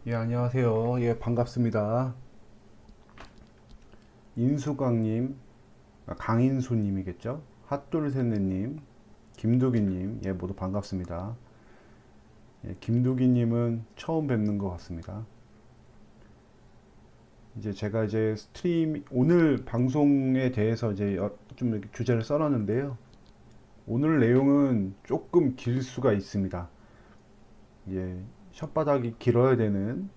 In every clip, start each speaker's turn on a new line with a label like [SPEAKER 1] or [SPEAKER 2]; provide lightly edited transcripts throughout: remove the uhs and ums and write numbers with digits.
[SPEAKER 1] 예, 안녕하세요. 예, 반갑습니다. 인수강님, 강인수님이겠죠? 핫돌셋넷님, 김두기님, 예, 모두 반갑습니다. 예, 김두기님은 처음 뵙는 것 같습니다. 제가 스트림, 오늘 방송에 대해서 좀 이렇게 주제를 써놨는데요. 오늘 내용은 조금 길 수가 있습니다. 예, 혓바닥이 길어야 되는,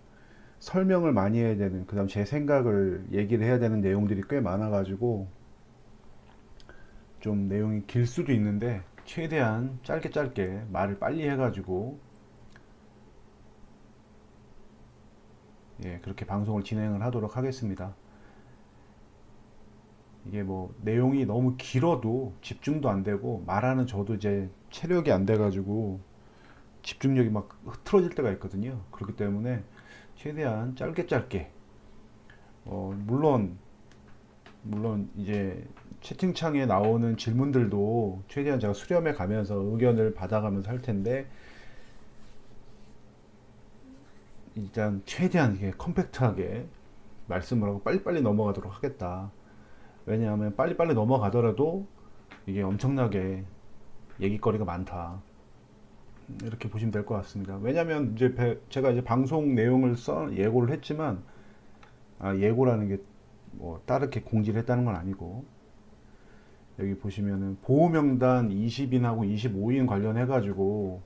[SPEAKER 1] 설명을 많이 해야 되는, 그 다음 제 생각을 얘기를 해야 되는 내용들이 꽤 많아가지고, 좀 내용이 길 수도 있는데 최대한 짧게 짧게 말을 빨리 해가지고 예, 그렇게 방송을 진행을 하도록 하겠습니다. 이게 뭐 내용이 너무 길어도 집중도 안 되고 말하는 저도 이제 체력이 안 돼가지고 집중력이 막 흐트러질 때가 있거든요. 그렇기 때문에 최대한 짧게 짧게 물론 이제 채팅창에 나오는 질문들도 최대한 제가 수렴해 가면서 의견을 받아가면서 할 텐데 일단 최대한 이게 컴팩트하게 말씀을 하고 빨리빨리 넘어가도록 하겠다. 왜냐하면 빨리빨리 넘어가더라도 이게 엄청나게 얘기거리가 많다. 이렇게 보시면 될 것 같습니다. 왜냐하면 제가 이제 방송 내용을 예고를 했지만 예고라는 게 뭐 따르게 공지를 했다는 건 아니고 여기 보시면은 보호명단 20인하고 25인 관련해 가지고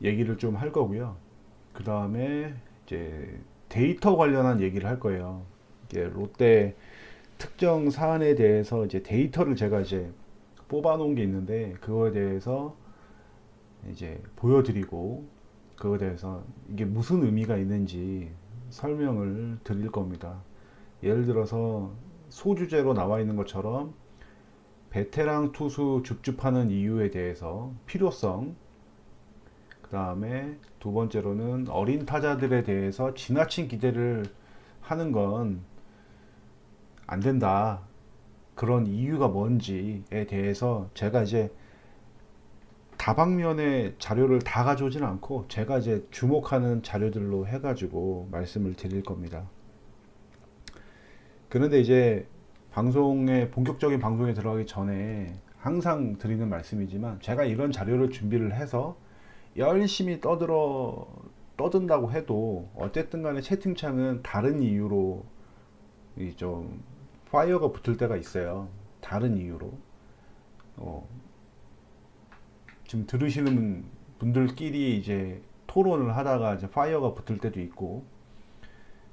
[SPEAKER 1] 얘기를 좀 할 거고요. 그 다음에 이제 데이터 관련한 얘기를 할 거예요. 이게 롯데 특정 사안에 대해서 이제 데이터를 제가 이제 뽑아 놓은 게 있는데 그거에 대해서 이제 보여드리고 그거에 대해서 이게 무슨 의미가 있는지 설명을 드릴 겁니다. 예를 들어서 소주제로 나와 있는 것처럼 베테랑 투수 줍줍하는 이유에 대해서 필요성, 그 다음에 두 번째로는 어린 타자들에 대해서 지나친 기대를 하는 건 안 된다. 그런 이유가 뭔지에 대해서 제가 이제 다방면의 자료를 다 가져오지는 않고 제가 이제 주목하는 자료들로 해가지고 말씀을 드릴 겁니다. 그런데 이제 본격적인 방송에 들어가기 전에 항상 드리는 말씀이지만 제가 이런 자료를 준비를 해서 열심히 떠든다고 해도 어쨌든 간에 채팅창은 다른 이유로 좀 파이어가 붙을 때가 있어요. 다른 이유로. 어, 지금 들으시는 분들끼리 이제 토론을 하다가 이제 파이어가 붙을 때도 있고,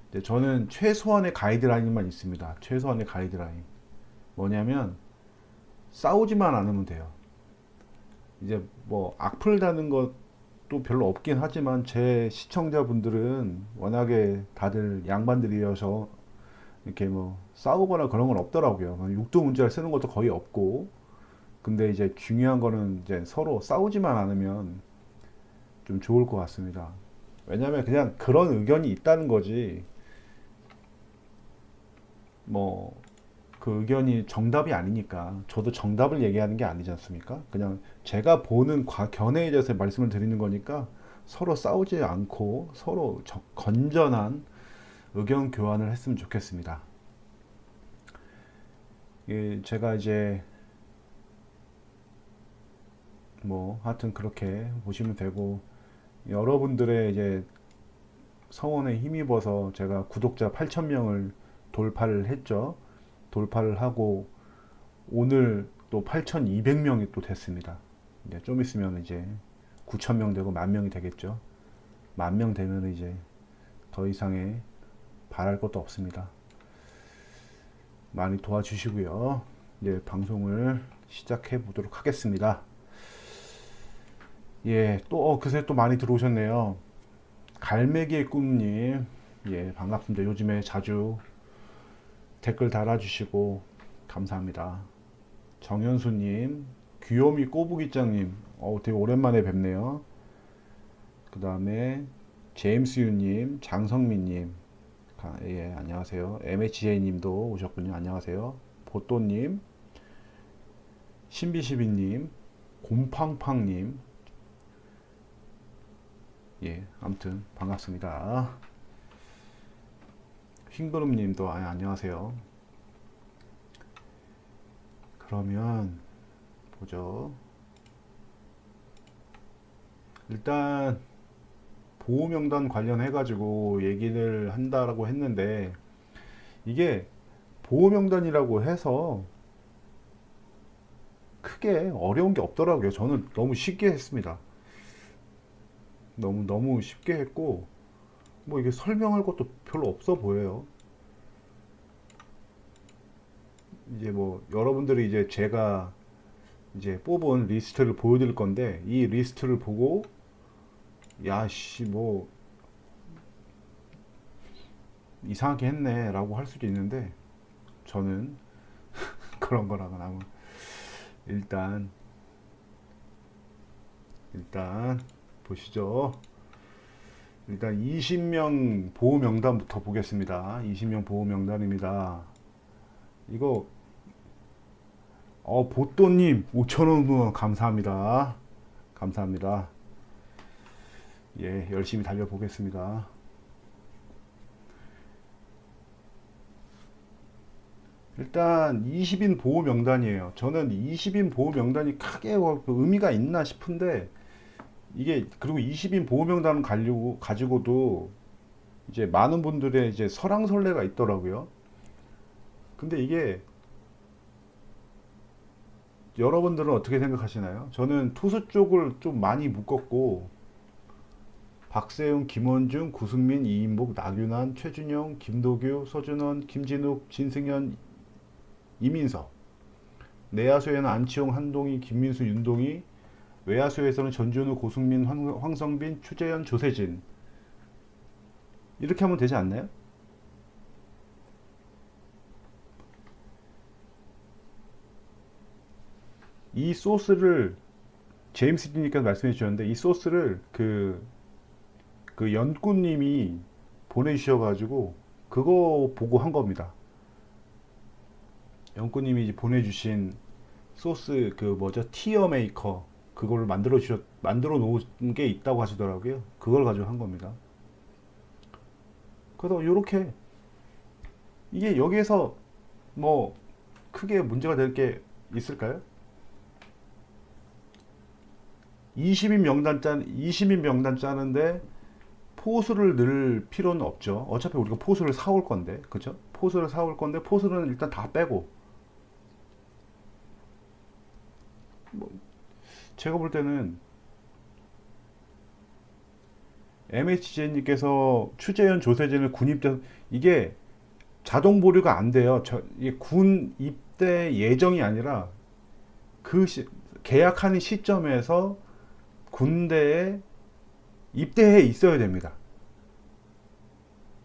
[SPEAKER 1] 이제 저는 최소한의 가이드라인만 있습니다. 최소한의 가이드라인. 뭐냐면, 싸우지만 않으면 돼요. 이제 뭐, 악플 다는 것도 별로 없긴 하지만, 제 시청자분들은 워낙에 다들 양반들이어서, 이렇게 뭐, 싸우거나 그런 건 없더라고요. 육두 문자를 쓰는 것도 거의 없고, 근데 이제 중요한 거는 이제 서로 싸우지만 않으면 좀 좋을 것 같습니다. 왜냐면 그냥 그런 의견이 있다는 거지, 뭐, 그 의견이 정답이 아니니까, 저도 정답을 얘기하는 게 아니지 않습니까? 그냥 제가 보는 견해에 대해서 말씀을 드리는 거니까 서로 싸우지 않고 서로 건전한 의견 교환을 했으면 좋겠습니다. 제가 이제 뭐, 하여튼 그렇게 보시면 되고, 여러분들의 이제 성원에 힘입어서 제가 구독자 8,000명을 돌파를 했죠. 돌파를 하고 오늘 또 8,200명이 또 됐습니다. 이제 좀 있으면 이제 9,000명 되고 10,000명이 되겠죠. 10,000명 되면 이제 더 이상의 바랄 것도 없습니다. 많이 도와주시고요. 이제 방송을 시작해 보도록 하겠습니다. 예, 또 그새 또 많이 들어오셨네요. 갈매기의 꿈님, 예, 반갑습니다. 요즘에 자주 댓글 달아주시고 감사합니다. 정현수님, 귀요미 꼬부기짱님, 되게 오랜만에 뵙네요. 그 다음에 제임스유님, 장성민님, 예, 안녕하세요. MHJ님도 오셨군요. 안녕하세요. 보또님, 신비시비님, 곰팡팡님, 예, 아무튼 반갑습니다. 흰구름님도 안녕하세요. 그러면 보죠. 일단 보호명단 관련해 가지고 얘기를 한다라고 했는데, 이게 보호명단이라고 해서 크게 어려운 게 없더라고요. 저는 너무 쉽게 했습니다. 너무 쉽게 했고, 뭐 이게 설명할 것도 별로 없어 보여요. 이제 뭐 여러분들이 이제 제가 이제 뽑은 리스트를 보여드릴 건데, 이 리스트를 보고 야씨 뭐 이상하게 했네 라고 할 수도 있는데, 저는 그런 거랑은 아무, 일단 보시죠. 일단 20명 보호 명단부터 보겠습니다. 20명 보호 명단입니다. 이거 보또님 5,000원 후원 감사합니다. 감사합니다. 예, 열심히 달려보겠습니다. 일단 20인 보호 명단이에요. 저는 20인 보호 명단이 크게 의미가 있나 싶은데, 이게 그리고 20인 보호 명단 가지고도 이제 많은 분들의 이제 설왕설래가 있더라고요. 근데 이게 여러분들은 어떻게 생각하시나요? 저는 투수 쪽을 좀 많이 묶었고, 박세웅, 김원중, 구승민, 이인복, 나균환, 최준영, 김도규, 서준원, 김진욱, 진승현, 이민석. 내야수에는 안치홍, 한동희, 김민수, 윤동희. 외야수에서는 전준우, 고승민, 황성빈, 추재현, 조세진. 이렇게 하면 되지 않나요? 이 소스를 제임스 디님께서 말씀해 주셨는데, 이 소스를 그 연구님이 보내주셔가지고 그거 보고 한 겁니다. 연구님이 보내주신 소스 그 뭐죠, 티어 메이커, 그걸 만들어 놓은 게 있다고 하시더라고요. 그걸 가지고 한 겁니다. 그래서 요렇게, 이게 여기에서 뭐 크게 문제가 될 게 있을까요? 20인 명단 짜는데 포수를 넣을 필요는 없죠. 어차피 우리가 포수를 사올 건데, 그죠? 포수를 사올 건데, 포수는 일단 다 빼고, 뭐 제가 볼 때는 MHJ님께서 추재현, 조세진을 군 입대, 이게 자동 보류가 안 돼요. 이게 군 입대 예정이 아니라 그 계약하는 시점에서 군대에 입대해 있어야 됩니다.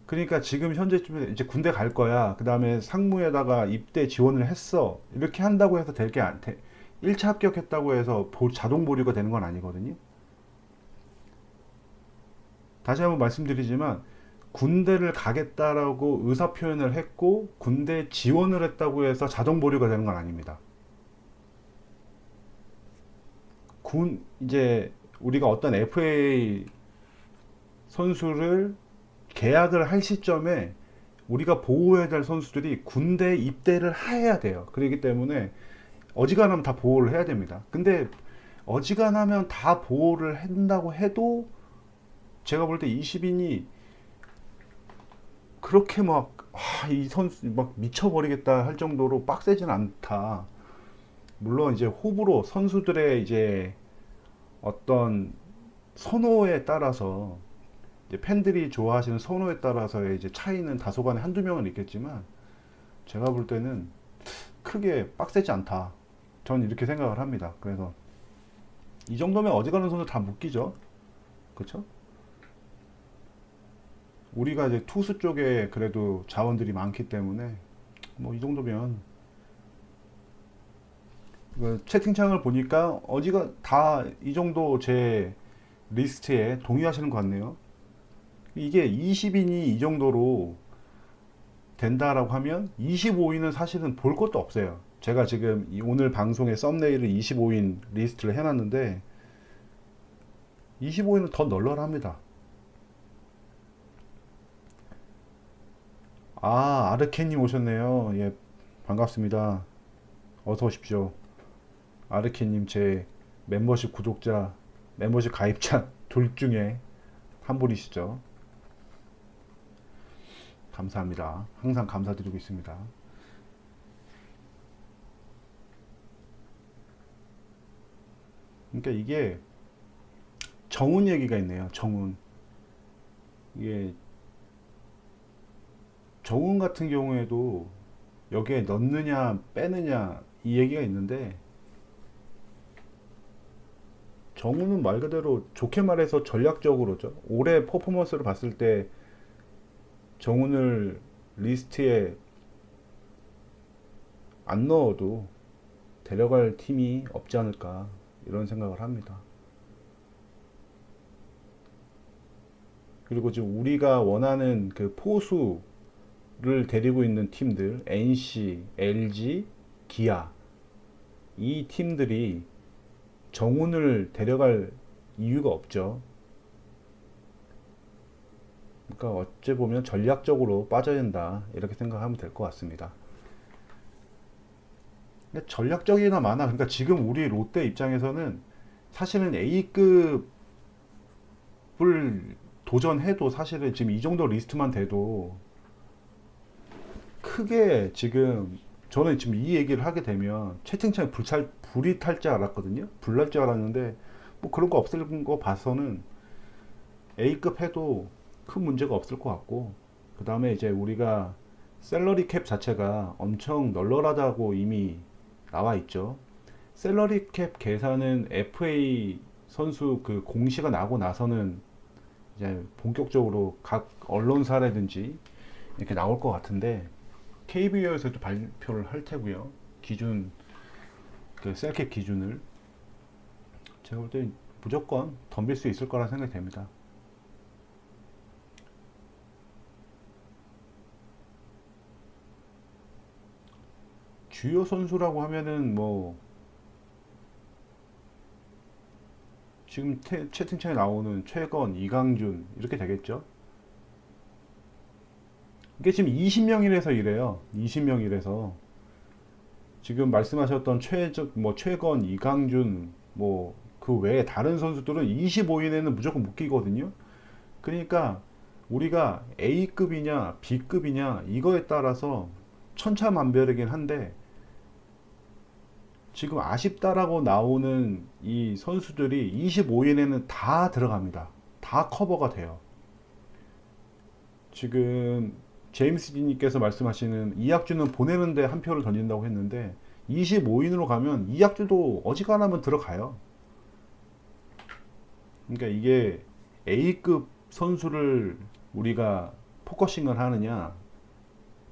[SPEAKER 1] 그러니까 지금 현재쯤에 이제 군대 갈 거야, 그 다음에 상무에다가 입대 지원을 했어, 이렇게 한다고 해서 될 게 안 돼. 1차 합격했다고 해서 자동 보류가 되는 건 아니거든요. 다시 한번 말씀드리지만, 군대를 가겠다라고 의사 표현을 했고 군대 지원을 했다고 해서 자동 보류가 되는 건 아닙니다. 이제 우리가 어떤 FA 선수를 계약을 할 시점에 우리가 보호해야 될 선수들이 군대 입대를 해야 돼요. 그렇기 때문에 어지간하면 다 보호를 해야 됩니다. 근데 어지간하면 다 보호를 한다고 해도 제가 볼 때 20인이 그렇게 막, 이 선수 막 미쳐버리겠다 할 정도로 빡세진 않다. 물론 이제 호불호, 선수들의 이제 어떤 선호에 따라서, 이제 팬들이 좋아하시는 선호에 따라서의 이제 차이는 다소간에 한두 명은 있겠지만, 제가 볼 때는 크게 빡세지 않다. 전 이렇게 생각을 합니다. 그래서 이 정도면 어지간한 선수 다 묶이죠. 그쵸? 우리가 이제 투수 쪽에 그래도 자원들이 많기 때문에 뭐 이 정도면, 채팅창을 보니까 어지가 다 이 정도 제 리스트에 동의하시는 것 같네요. 이게 20인이 이 정도로 된다라고 하면 25인은 사실은 볼 것도 없어요. 제가 지금 오늘 방송에 썸네일을 25인 리스트를 해놨는데 25인은 더 널널합니다. 아, 아르케님 오셨네요. 예, 반갑습니다. 어서 오십시오. 아르케님 제 멤버십 구독자, 멤버십 가입자 둘 중에 한 분이시죠. 감사합니다. 항상 감사드리고 있습니다. 그러니까 이게 정운 얘기가 있네요. 정운. 이게 정운 같은 경우에도 여기에 넣느냐 빼느냐 이 얘기가 있는데, 정우는 말 그대로 좋게 말해서 전략적으로죠. 올해 퍼포먼스를 봤을 때 정훈을 리스트에 안 넣어도 데려갈 팀이 없지 않을까 이런 생각을 합니다. 그리고 지금 우리가 원하는 그 포수를 데리고 있는 팀들, NC, LG, 기아, 이 팀들이 정훈을 데려갈 이유가 없죠. 그러니까 어찌 보면 전략적으로 빠져야 된다 이렇게 생각하면 될 것 같습니다. 전략적이나 많아. 그러니까 지금 우리 롯데 입장에서는 사실은 A급을 도전해도 사실은 지금 이 정도 리스트만 돼도 크게 지금, 저는 지금 이 얘기를 하게 되면 채팅창에 불이 탈 줄 알았거든요. 불날 줄 알았는데 뭐 그런 거 없을 거 봐서는 A급 해도 큰 문제가 없을 것 같고, 그 다음에 이제 우리가 셀러리 캡 자체가 엄청 널널하다고 이미 나와 있죠. 셀러리 캡 계산은 FA 선수 그 공시가 나고 나서는 이제 본격적으로 각 언론사라든지 이렇게 나올 것 같은데, KBO에서도 발표를 할 테고요. 기준, 그 셀캡 기준을 제가 볼 때 무조건 덤빌 수 있을 거라 생각이 됩니다. 주요 선수라고 하면은 뭐 지금 채팅창에 나오는 최건, 이강준 이렇게 되겠죠. 이게 지금 20명이라서 이래요. 20명이라서 지금 말씀하셨던 최건, 이강준 뭐 그 외에 다른 선수들은 25인에는 무조건 묶이거든요. 그러니까 우리가 A급이냐 B급이냐 이거에 따라서 천차만별이긴 한데, 지금 아쉽다라고 나오는 이 선수들이 25인에는 다 들어갑니다. 다 커버가 돼요. 지금 제임스 디님께서 말씀하시는 이학주는 보내는데 한 표를 던진다고 했는데, 25인으로 가면 이학주도 어지간하면 들어가요. 그러니까 이게 A급 선수를 우리가 포커싱을 하느냐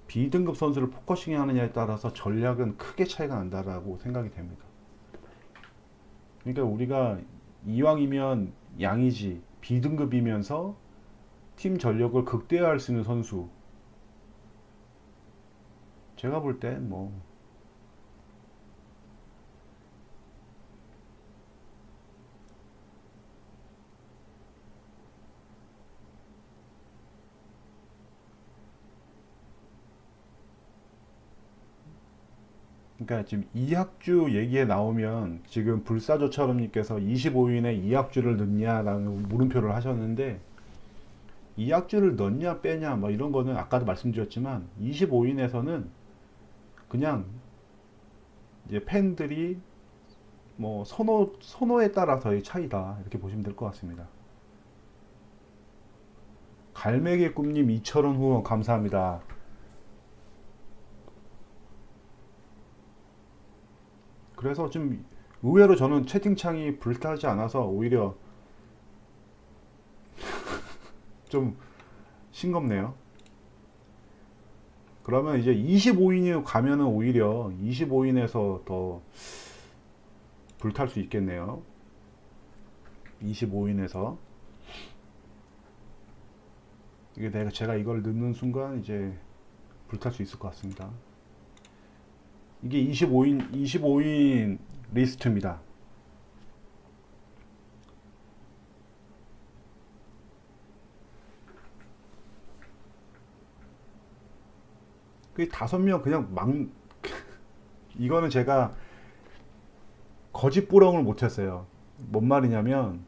[SPEAKER 1] B등급 선수를 포커싱 하느냐에 따라서 전략은 크게 차이가 난다라고 생각이 됩니다. 그러니까 우리가 이왕이면 양이지 B등급이면서 팀 전력을 극대화할 수 있는 선수, 제가 볼 땐 뭐 그러니까 지금 이학주 얘기에 나오면 지금 불사조처럼님께서 25인에 이학주를 넣냐라는 물음표를 하셨는데, 이학주를 넣냐 빼냐 뭐 이런 거는 아까도 말씀드렸지만 25인에서는 그냥 이제 팬들이 뭐 선호에 따라서의 차이다 이렇게 보시면 될 것 같습니다. 갈매기 꿈님 2,000원 후원 감사합니다. 그래서 좀 의외로 저는 채팅창이 불타지 않아서 오히려 좀 싱겁네요. 그러면 이제 25인이 가면은 오히려 25인에서 더 불탈 수 있겠네요. 25인에서 이게 제가 이걸 넣는 순간 이제 불탈 수 있을 것 같습니다. 이게 25인 리스트입니다. 그 5명 그냥 막 이거는 제가 거짓부렁을 못했어요. 뭔 말이냐면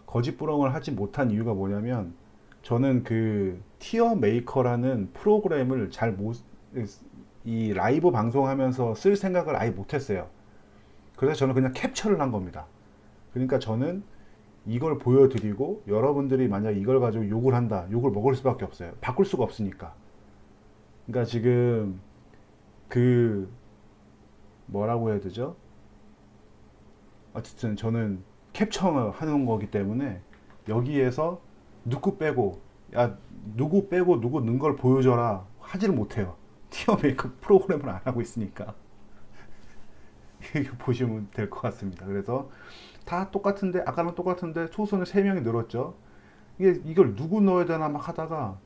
[SPEAKER 1] 거짓부렁을 하지 못한 이유가 뭐냐면 저는 그 티어 메이커라는 프로그램을 잘 못, 이 라이브 방송하면서 쓸 생각을 아예 못했어요. 그래서 저는 그냥 캡처를 한 겁니다. 그러니까 저는 이걸 보여드리고 여러분들이 만약 이걸 가지고 욕을 한다, 욕을 먹을 수밖에 없어요. 바꿀 수가 없으니까. 그러니까 지금 그 뭐라고 해야 되죠? 어쨌든 저는 캡처하는 거기 때문에 여기에서 누구 빼고 야 누구 빼고 누구 넣은 걸 보여줘라 하지를 못해요. 티어 메이크업 프로그램을 안 하고 있으니까. 이거 보시면 될 것 같습니다. 그래서 다 똑같은데 아까랑 똑같은데 초선을 3명이 늘었죠. 이걸 누구 넣어야 되나 막 하다가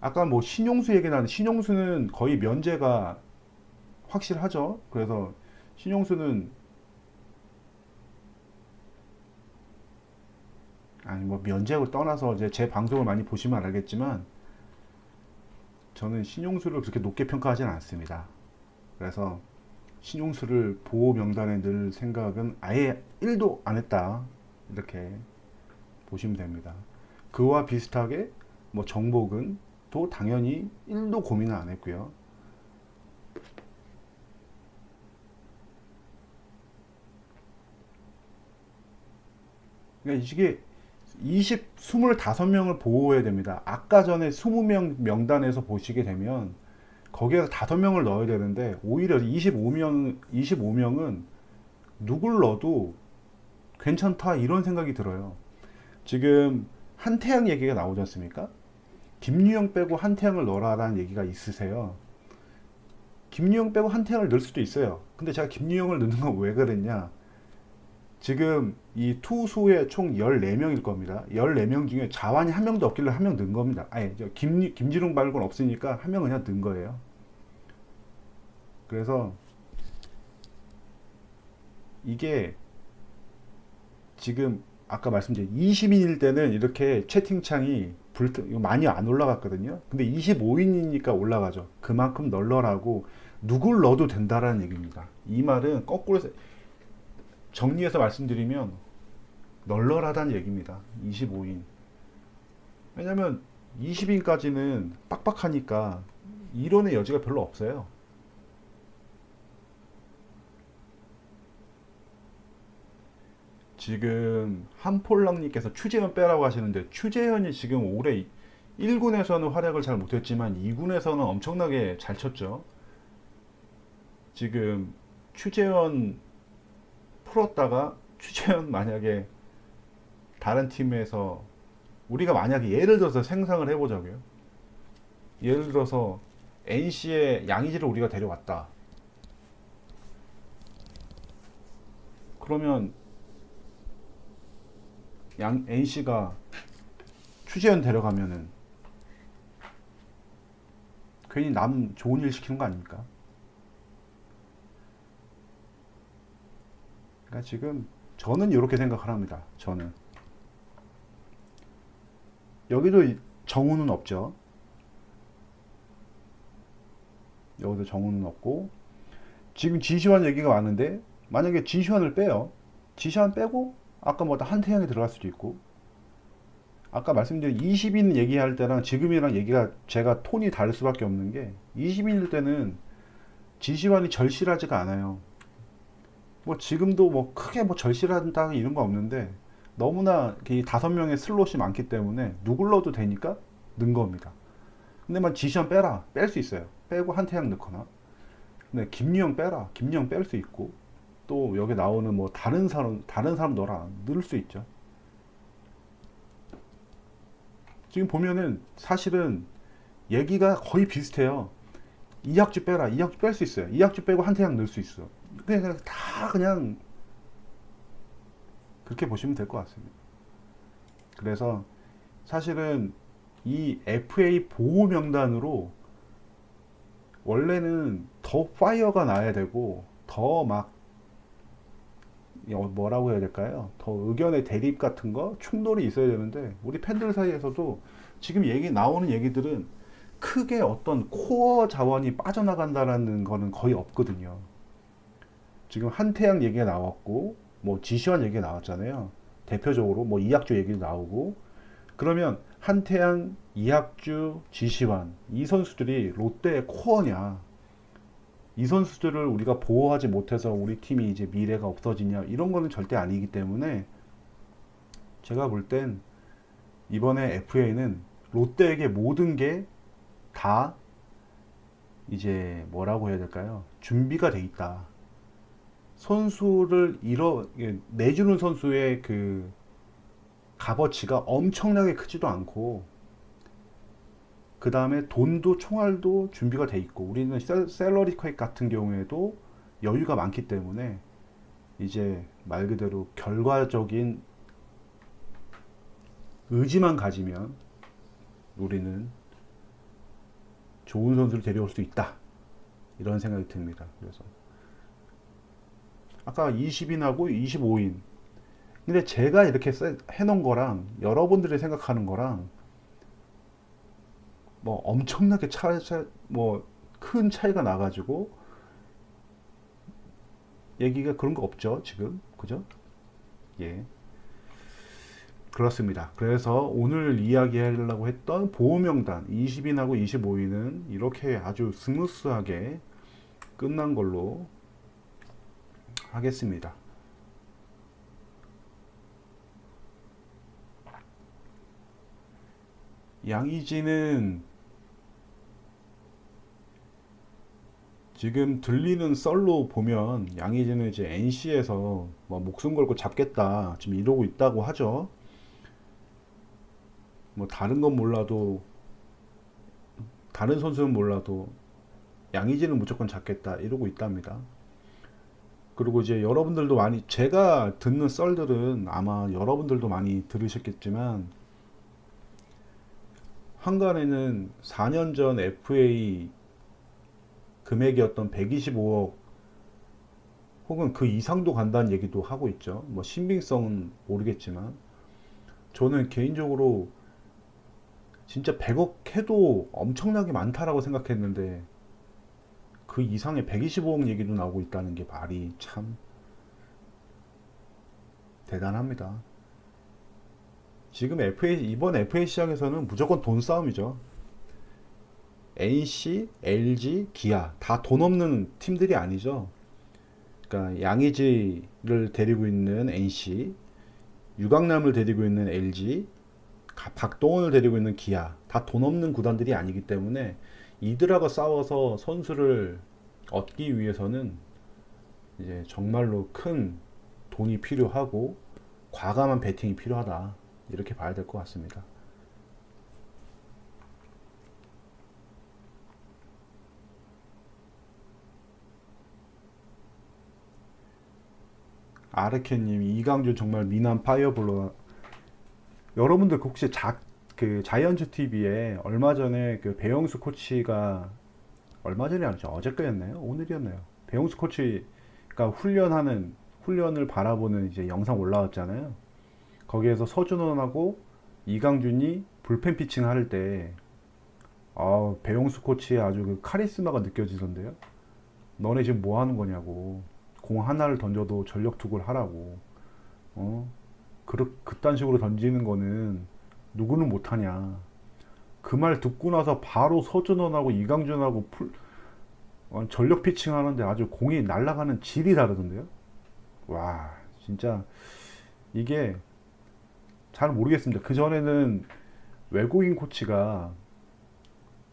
[SPEAKER 1] 아까 뭐 신용수 얘기 나는데 신용수는 거의 면제가 확실하죠. 그래서 신용수는 아니 뭐 면제를 떠나서 이제 제 방송을 많이 보시면 알겠지만 저는 신용수를 그렇게 높게 평가하지는 않습니다. 그래서 신용수를 보호 명단에 넣을 생각은 아예 1도 안 했다. 이렇게 보시면 됩니다. 그와 비슷하게 뭐 정복은 또 당연히 1도 고민을 안 했고요. 그러니까 이게 25명을 보호해야 됩니다. 아까 전에 20명 명단에서 보시게 되면 거기에서 5명을 넣어야 되는데 오히려 25명은 누굴 넣어도 괜찮다 이런 생각이 들어요. 지금 한태양 얘기가 나오지 않습니까? 김유영 빼고 한태양을 넣어라라는 얘기가 있으세요. 김유영 빼고 한태양을 넣을 수도 있어요. 근데 제가 김유영을 넣는 건 왜 그랬냐? 지금 이 투수에 총 14명일 겁니다. 14명 중에 자완이 한 명도 없길래 한 명 넣은 겁니다. 아니, 김진웅 말고는 없으니까 한 명 그냥 넣은 거예요. 그래서 이게 지금 아까 말씀드린 20인일 때는 이렇게 채팅창이 많이 안 올라갔거든요. 근데 25인이니까 올라가죠. 그만큼 널널하고 누굴 넣어도 된다라는 얘기입니다. 이 말은 거꾸로 정리해서 말씀드리면 널널하다는 얘기입니다. 25인. 왜냐면 20인까지는 빡빡하니까 이론의 여지가 별로 없어요. 지금 한폴랑님께서 추재현 빼라고 하시는데 추재현이 지금 올해 1군에서는 활약을 잘 못했지만 2군에서는 엄청나게 잘 쳤죠. 지금 추재현 풀었다가 추재현 만약에 다른 팀에서 우리가 만약에 예를 들어서 생각을 해보자고요. 예를 들어서 NC의 양의지를 우리가 데려왔다. 그러면 NC가 추재현 데려가면은 괜히 남 좋은 일 시키는 거 아닙니까? 그러니까 지금 저는 이렇게 생각을 합니다. 저는 여기도 정우는 없죠. 여기도 정우는 없고 지금 지시환 얘기가 많은데 만약에 지시환을 빼요. 지시환 빼고 아까 뭐 한태양이 들어갈 수도 있고 아까 말씀드린 20인 얘기할 때랑 지금이랑 얘기가 제가 톤이 다를 수밖에 없는 게 20인일 때는 지시환이 절실하지가 않아요. 뭐 지금도 뭐 크게 뭐 절실하다 이런 거 없는데 너무나 이 5명의 슬롯이 많기 때문에 누굴 넣어도 되니까 넣은 겁니다. 근데 만 지시환 빼라 뺄 수 있어요. 빼고 한태양 넣거나 근데 김유영 빼라 김유영 뺄 수 있고 또 여기 나오는 뭐 다른 사람 넣어라 넣을 수 있죠. 지금 보면은 사실은 얘기가 거의 비슷해요. 이학주 빼라 이학주 뺄 수 있어요. 이학주 빼고 한태양 넣을 수 있어. 그냥 다 그냥 그렇게 보시면 될 것 같습니다. 그래서 사실은 이 FA 보호 명단으로 원래는 더 파이어가 나야 되고 더 막 뭐라고 해야 될까요? 더 의견의 대립 같은 거 충돌이 있어야 되는데 우리 팬들 사이에서도 지금 나오는 얘기들은 크게 어떤 코어 자원이 빠져나간다라는 거는 거의 없거든요. 지금 한태양 얘기가 나왔고, 뭐 지시환 얘기가 나왔잖아요. 대표적으로 뭐 이학주 얘기도 나오고, 그러면 한태양, 이학주, 지시환 이 선수들이 롯데의 코어냐? 이 선수들을 우리가 보호하지 못해서 우리 팀이 이제 미래가 없어지냐? 이런 거는 절대 아니기 때문에 제가 볼 땐 이번에 FA는 롯데에게 모든 게 다 이제 뭐라고 해야 될까요? 준비가 돼 있다. 선수를 내주는 선수의 그 값어치가 엄청나게 크지도 않고, 그 다음에 돈도 총알도 준비가 돼 있고, 우리는 셀러리 캡 같은 경우에도 여유가 많기 때문에 이제 말 그대로 결과적인 의지만 가지면 우리는 좋은 선수를 데려올 수 있다, 이런 생각이 듭니다. 그래서 아까 20인하고 25인, 근데 제가 이렇게 해놓은 거랑 여러분들이 생각하는 거랑 뭐 엄청나게 뭐 큰 차이가 나가지고 얘기가 그런 거 없죠 지금, 그죠? 예, 그렇습니다. 그래서 오늘 이야기하려고 했던 보호명단 20인하고 25인은 이렇게 아주 스무스하게 끝난 걸로 하겠습니다. 양의지는 지금 들리는 썰로 보면 양의지는 이제 NC에서 뭐 목숨 걸고 잡겠다 지금 이러고 있다고 하죠. 뭐 다른 건 몰라도, 다른 선수는 몰라도 양의지는 무조건 잡겠다 이러고 있답니다. 그리고 이제 여러분들도 많이, 제가 듣는 썰들은 아마 여러분들도 많이 들으셨겠지만, 한간에는 4년 전 FA 금액이었던 125억 혹은 그 이상도 간다는 얘기도 하고 있죠. 뭐 신빙성은 모르겠지만 저는 개인적으로 진짜 100억 해도 엄청나게 많다라고 생각했는데 그 이상의 125억 얘기도 나오고 있다는 게 말이 참 대단합니다. 지금 이번 FA 시장에서는 무조건 돈 싸움이죠. NC, LG, 기아 다 돈 없는 팀들이 아니죠. 그러니까 양의지를 데리고 있는 NC, 유강남을 데리고 있는 LG, 박동원을 데리고 있는 기아 다 돈 없는 구단들이 아니기 때문에 이들하고 싸워서 선수를 얻기 위해서는 이제 정말로 큰 돈이 필요하고 과감한 배팅이 필요하다, 이렇게 봐야 될 것 같습니다. 아르케님, 이강준 정말 미남 파이어볼로. 여러분들 혹시 그 자이언츠 TV에 얼마 전에 그 배영수 코치가, 얼마 전이 아니죠, 어제까였나요? 오늘이었나요? 배영수 코치가 훈련을 바라보는 이제 영상 올라왔잖아요. 거기에서 서준원하고 이강준이 불펜 피칭 할 때, 배용수 코치의 아주 그 카리스마가 느껴지던데요. 너네 지금 뭐 하는 거냐고. 공 하나를 던져도 전력 투구를 하라고. 그딴 식으로 던지는 거는 누구는 못하냐. 그 말 듣고 나서 바로 서준원하고 이강준하고 전력 피칭 하는데 아주 공이 날아가는 질이 다르던데요. 와, 진짜 이게 잘 모르겠습니다. 그 전에는 외국인 코치가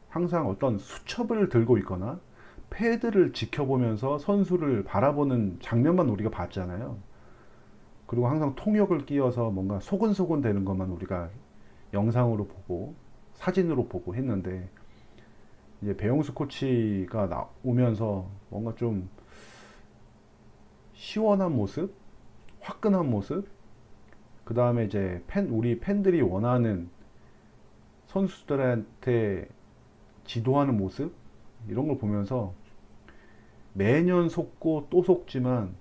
[SPEAKER 1] 항상 어떤 수첩을 들고 있거나 패드를 지켜보면서 선수를 바라보는 장면만 우리가 봤잖아요. 그리고 항상 통역을 끼워서 뭔가 소근소근 되는 것만 우리가 영상으로 보고 사진으로 보고 했는데, 이제 배용수 코치가 나오면서 뭔가 좀 시원한 모습, 화끈한 모습, 그 다음에 이제 우리 팬들이 원하는 선수들한테 지도하는 모습, 이런 걸 보면서 매년 속고 또 속지만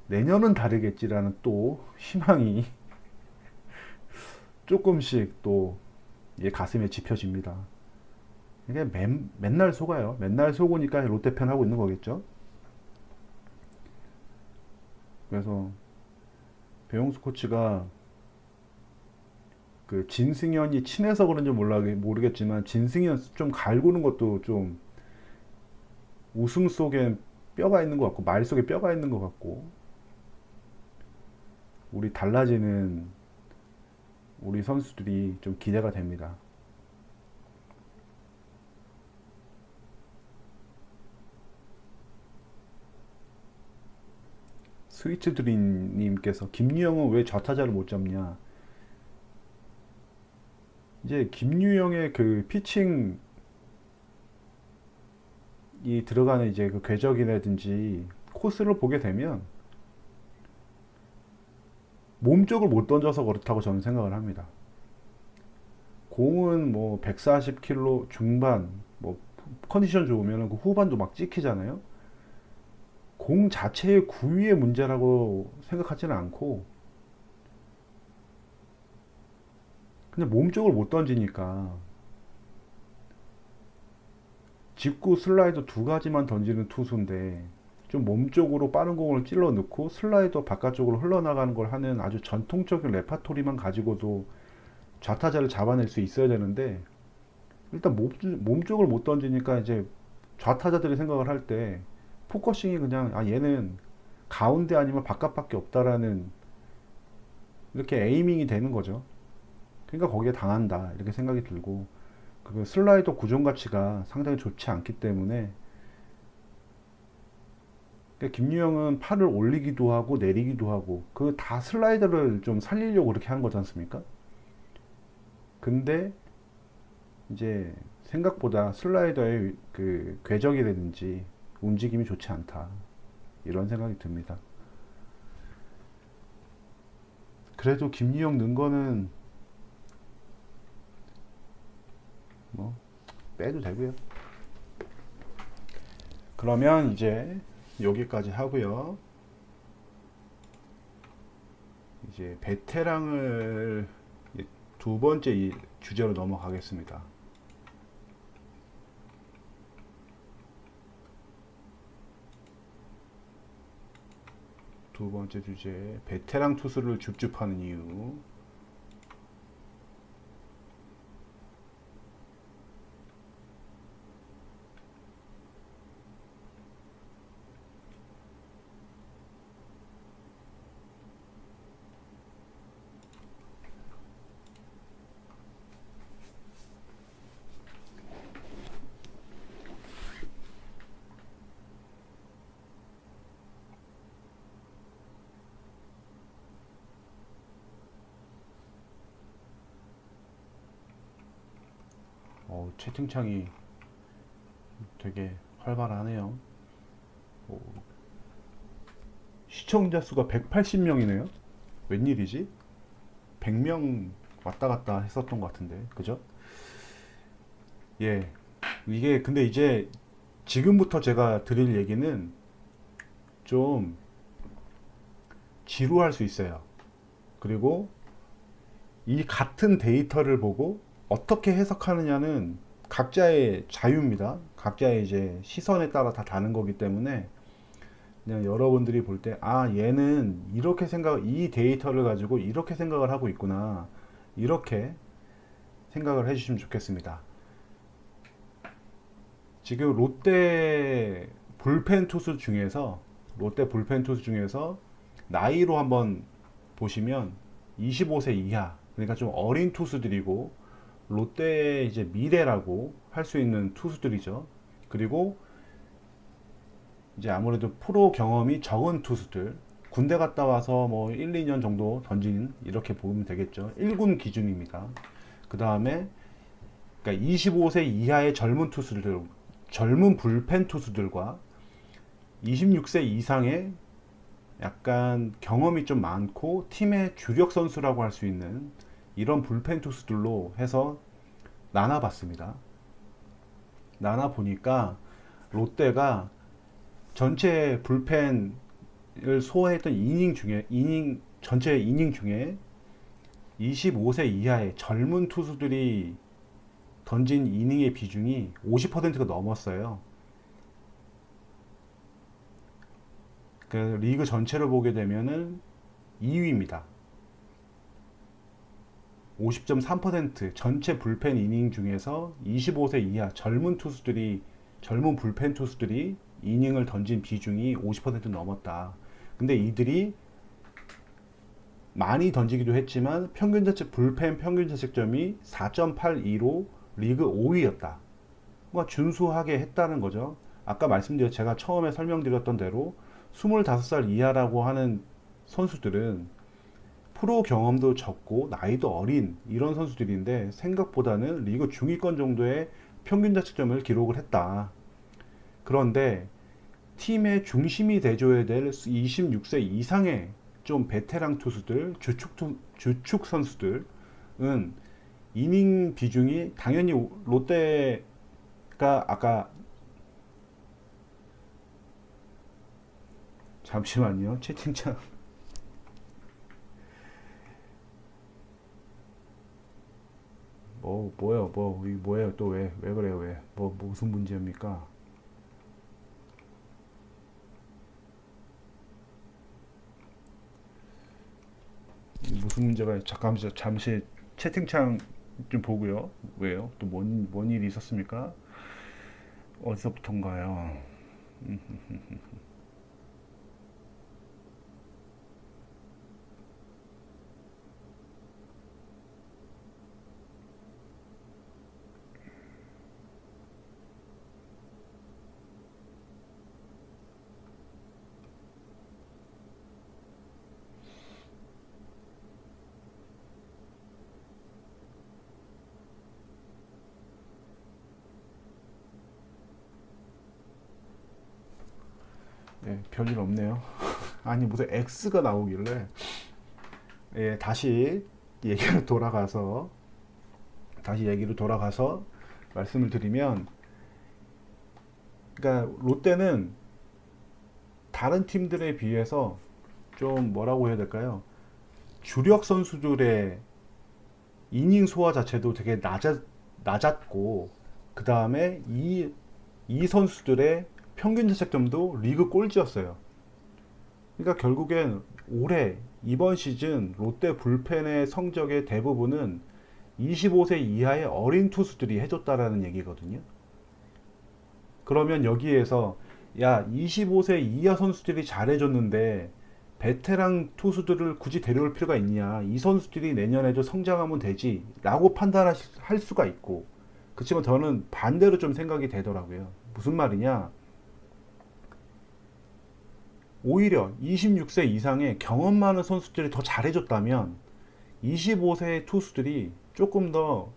[SPEAKER 1] 내년은 다르겠지라는 또 희망이 조금씩 또 가슴에 짚혀집니다. 이게 맨날 속아요. 맨날 속으니까 롯데 편 하고 있는 거겠죠. 그래서 배용수 코치가 그 진승현이 친해서 그런지 모르겠지만 진승현 좀 갈구는 것도 좀 웃음 속에 뼈가 있는 것 같고 말 속에 뼈가 있는 것 같고 우리 달라지는 우리 선수들이 좀 기대가 됩니다. 스위트 드림님께서 김유영은 왜 좌타자를 못 잡냐? 이제 김유영의 그 피칭이 들어가는 이제 그 궤적이라든지 코스를 보게 되면 몸 쪽을 못 던져서 그렇다고 저는 생각을 합니다. 공은 뭐 140km 중반, 뭐 컨디션 좋으면 그 후반도 막 찍히잖아요. 공 자체의 구위의 문제라고 생각하지는 않고 그냥 몸 쪽을 못 던지니까 직구 슬라이더 두 가지만 던지는 투수인데 좀 몸 쪽으로 빠른 공을 찔러 넣고 슬라이더 바깥쪽으로 흘러나가는 걸 하는 아주 전통적인 레파토리만 가지고도 좌타자를 잡아낼 수 있어야 되는데 일단 몸 쪽을 못 던지니까 이제 좌타자들이 생각을 할 때 포커싱이 그냥 아 얘는 가운데 아니면 바깥밖에 없다라는 이렇게 에이밍이 되는 거죠. 그러니까 거기에 당한다 이렇게 생각이 들고 그 슬라이더 구종 가치가 상당히 좋지 않기 때문에 그러니까 김유영은 팔을 올리기도 하고 내리기도 하고 그 다 슬라이더를 좀 살리려고 그렇게 하는 거지 않습니까? 근데 이제 생각보다 슬라이더의 그 궤적이라든지 움직임이 좋지 않다 이런 생각이 듭니다. 그래도 김유영 는 거는 뭐 빼도 되고요. 그러면 이제 여기까지 하고요. 이제 베테랑을 두 번째 주제로 넘어가겠습니다. 두 번째 주제, 베테랑 투수를 줍줍하는 이유. 채팅창이 되게 활발하네요. 시청자 수가 180명이네요. 웬일이지? 100명 왔다 갔다 했었던 것 같은데, 그죠? 예. 이게 근데 이제 지금부터 제가 드릴 얘기는 좀 지루할 수 있어요. 그리고 이 같은 데이터를 보고 어떻게 해석하느냐는 각자의 자유입니다. 각자의 이제 시선에 따라 다 다른 거기 때문에 그냥 여러분들이 볼 때, 아, 얘는 이렇게 이 데이터를 가지고 이렇게 생각을 하고 있구나. 이렇게 생각을 해주시면 좋겠습니다. 지금 롯데 불펜 투수 중에서 나이로 한번 보시면 25세 이하, 그러니까 좀 어린 투수들이고, 롯데의 이제 미래라고 할 수 있는 투수들이죠. 그리고 이제 아무래도 프로 경험이 적은 투수들, 군대 갔다 와서 뭐 1, 2년 정도 던진 이렇게 보면 되겠죠. 1군 기준입니다. 그 다음에 그러니까 25세 이하의 젊은 불펜 투수들과 26세 이상의 약간 경험이 좀 많고 팀의 주력 선수라고 할 수 있는 이런 불펜 투수들로 해서 나눠봤습니다. 나눠보니까 롯데가 전체 불펜을 소화했던 전체 이닝 중에 25세 이하의 젊은 투수들이 던진 이닝의 비중이 50%가 넘었어요. 그 리그 전체를 보게 되면은 2위입니다. 50.3% 전체 불펜 이닝 중에서 25세 이하 젊은 불펜 투수들이 이닝을 던진 비중이 50% 넘었다. 근데 이들이 많이 던지기도 했지만 불펜 평균 자책점이 4.82로 리그 5위였다. 뭔가 준수하게 했다는 거죠. 아까 제가 처음에 설명드렸던 대로 25살 이하라고 하는 선수들은 프로 경험도 적고 나이도 어린 이런 선수들인데 생각보다는 리그 중위권 정도의 평균 자책점을 기록을 했다. 그런데 팀의 중심이 돼줘야 될 26세 이상의 좀 베테랑 투수들, 주축 선수들은 이닝 비중이 당연히 롯데가 아까 잠시만요. 채팅창 뭐예요? 이게 뭐예요? 또 왜 그래요? 무슨 문제입니까? 무슨 문제가 잠시 채팅창 좀 보고요. 왜요? 또 뭔 일이 있었습니까? 어디서부턴가요? 네, 별일 없네요. 아니 무슨 X가 나오길래 예, 다시 얘기로 돌아가서 말씀을 드리면, 그러니까 롯데는 다른 팀들에 비해서 좀 뭐라고 해야 될까요? 주력 선수들의 이닝 소화 자체도 되게 낮았고, 그 다음에 이 선수들의 평균 자책점도 리그 꼴찌였어요. 그러니까 결국엔 이번 시즌 롯데 불펜의 성적의 대부분은 25세 이하의 어린 투수들이 해줬다라는 얘기거든요. 그러면 여기에서 25세 이하 선수들이 잘해줬는데 베테랑 투수들을 굳이 데려올 필요가 있냐, 이 선수들이 내년에도 성장하면 되지 라고 판단할 수가 있고, 그렇지만 저는 반대로 좀 생각이 되더라고요. 무슨 말이냐, 오히려 26세 이상의 경험 많은 선수들이 더 잘해줬다면 25세 투수들이 조금 더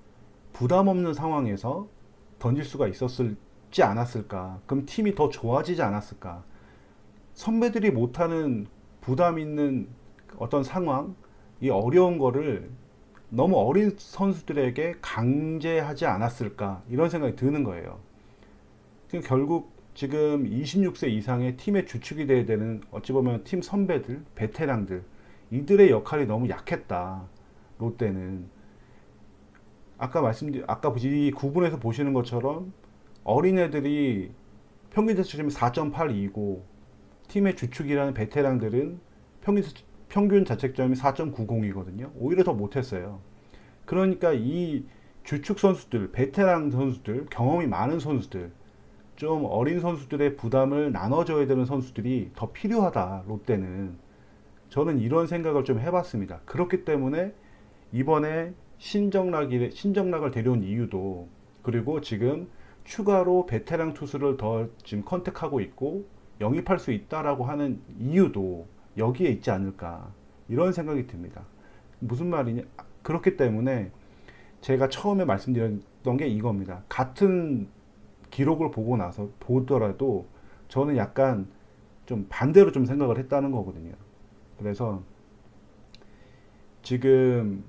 [SPEAKER 1] 부담 없는 상황에서 던질 수가 있었지 않았을까. 그럼 팀이 더 좋아지지 않았을까. 선배들이 못하는 부담 있는 어떤 상황, 이 어려운 거를 너무 어린 선수들에게 강제하지 않았을까, 이런 생각이 드는 거예요. 결국 지금 26세 이상의 팀의 주축이 돼야 되는, 어찌 보면 팀 선배들, 베테랑들, 이들의 역할이 너무 약했다. 롯데는 아까 이 구분에서 보시는 것처럼 어린애들이 평균 자책점이 4.82고 팀의 주축이라는 베테랑들은 평균 자책점이 4.90이거든요. 오히려 더 못했어요. 그러니까 이 주축 선수들, 베테랑 선수들, 경험이 많은 선수들, 좀 어린 선수들의 부담을 나눠줘야 되는 선수들이 더 필요하다, 롯데는. 저는 이런 생각을 좀 해봤습니다. 그렇기 때문에 이번에 신정락을 데려온 이유도, 그리고 지금 추가로 베테랑 투수를 더 지금 컨택하고 있고 영입할 수 있다라고 하는 이유도 여기에 있지 않을까, 이런 생각이 듭니다. 무슨 말이냐, 그렇기 때문에 제가 처음에 말씀드렸던 게 이겁니다. 같은 기록을 보더라도 저는 약간 좀 반대로 좀 생각을 했다는 거거든요. 그래서 지금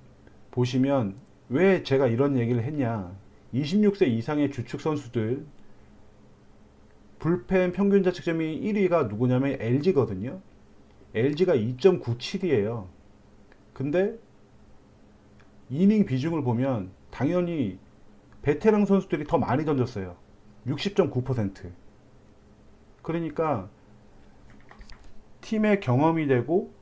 [SPEAKER 1] 보시면 왜 제가 이런 얘기를 했냐, 26세 이상의 주축 선수들 불펜 평균 자책점이 1위가 누구냐면 LG거든요. LG가 2.97이에요. 근데 이닝 비중을 보면 당연히 베테랑 선수들이 더 많이 던졌어요. 60.9%. 그러니까 팀의 경험이 되고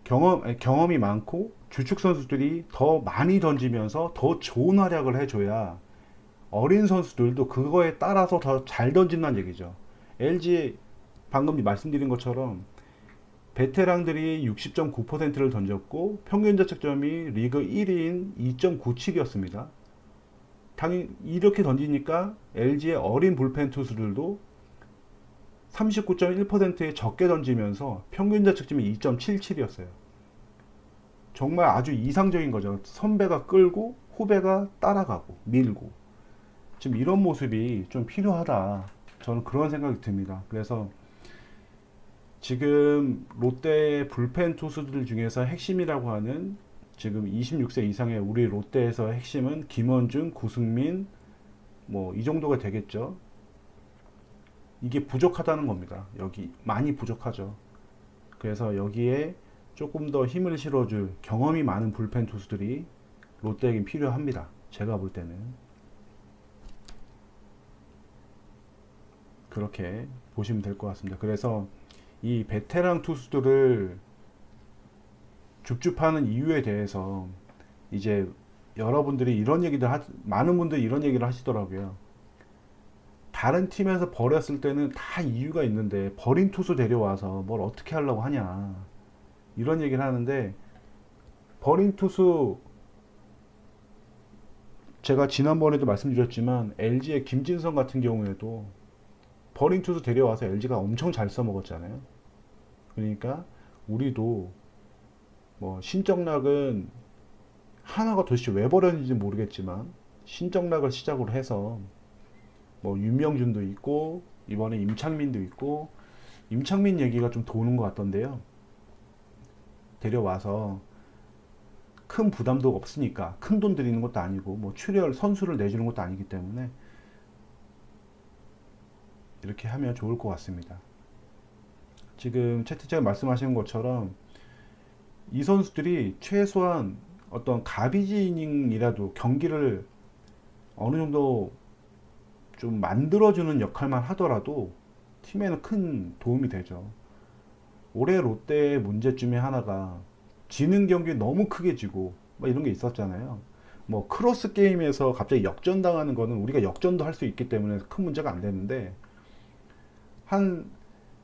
[SPEAKER 1] 경험이 많고 주축 선수들이 더 많이 던지면서 더 좋은 활약을 해줘야 어린 선수들도 그거에 따라서 더 잘 던진다는 얘기죠. LG 방금 말씀드린 것처럼 베테랑들이 60.9%를 던졌고 평균 자책점이 리그 1위인 2.97이었습니다. 당연히 이렇게 던지니까 LG의 어린 불펜 투수들도 39.1%에 적게 던지면서 평균 자책점이 2.77이었어요. 정말 아주 이상적인 거죠. 선배가 끌고 후배가 따라가고 밀고. 지금 이런 모습이 좀 필요하다. 저는 그런 생각이 듭니다. 그래서 지금 롯데 불펜 투수들 중에서 핵심이라고 하는 지금 26세 이상의 우리 롯데에서 핵심은 김원준, 구승민 뭐 이 정도가 되겠죠. 이게 부족하다는 겁니다. 여기 많이 부족하죠. 그래서 여기에 조금 더 힘을 실어줄 경험이 많은 불펜 투수들이 롯데에겐 필요합니다. 제가 볼 때는 그렇게 보시면 될 것 같습니다. 그래서 이 베테랑 투수들을 줍줍하는 이유에 대해서 이제 여러분들이 이런 얘기들 많은 분들이 이런 얘기를 하시더라고요. 다른 팀에서 버렸을 때는 다 이유가 있는데 버린 투수 데려와서 뭘 어떻게 하려고 하냐 이런 얘기를 하는데, 버린 투수 제가 지난번에도 말씀드렸지만 LG의 김진성 같은 경우에도 버린 투수 데려와서 LG가 엄청 잘 써먹었잖아요. 그러니까 우리도 뭐 신정락은 하나가 도대체 왜 버렸는지 모르겠지만 신정락을 시작으로 해서 뭐 윤명준도 있고 이번에 임창민도 있고, 임창민 얘기가 좀 도는 것 같던데요. 데려와서 큰 부담도 없으니까, 큰 돈 들이는 것도 아니고 뭐 출혈 선수를 내주는 것도 아니기 때문에 이렇게 하면 좋을 것 같습니다. 지금 채팅창에 말씀하신 것처럼 이 선수들이 최소한 어떤 가비지 이닝이라도 경기를 어느 정도 좀 만들어주는 역할만 하더라도 팀에는 큰 도움이 되죠. 올해 롯데의 문제 중에 하나가 지는 경기 너무 크게 지고 막 이런 게 있었잖아요. 뭐 크로스 게임에서 갑자기 역전당하는 거는 우리가 역전도 할 수 있기 때문에 큰 문제가 안 되는데, 한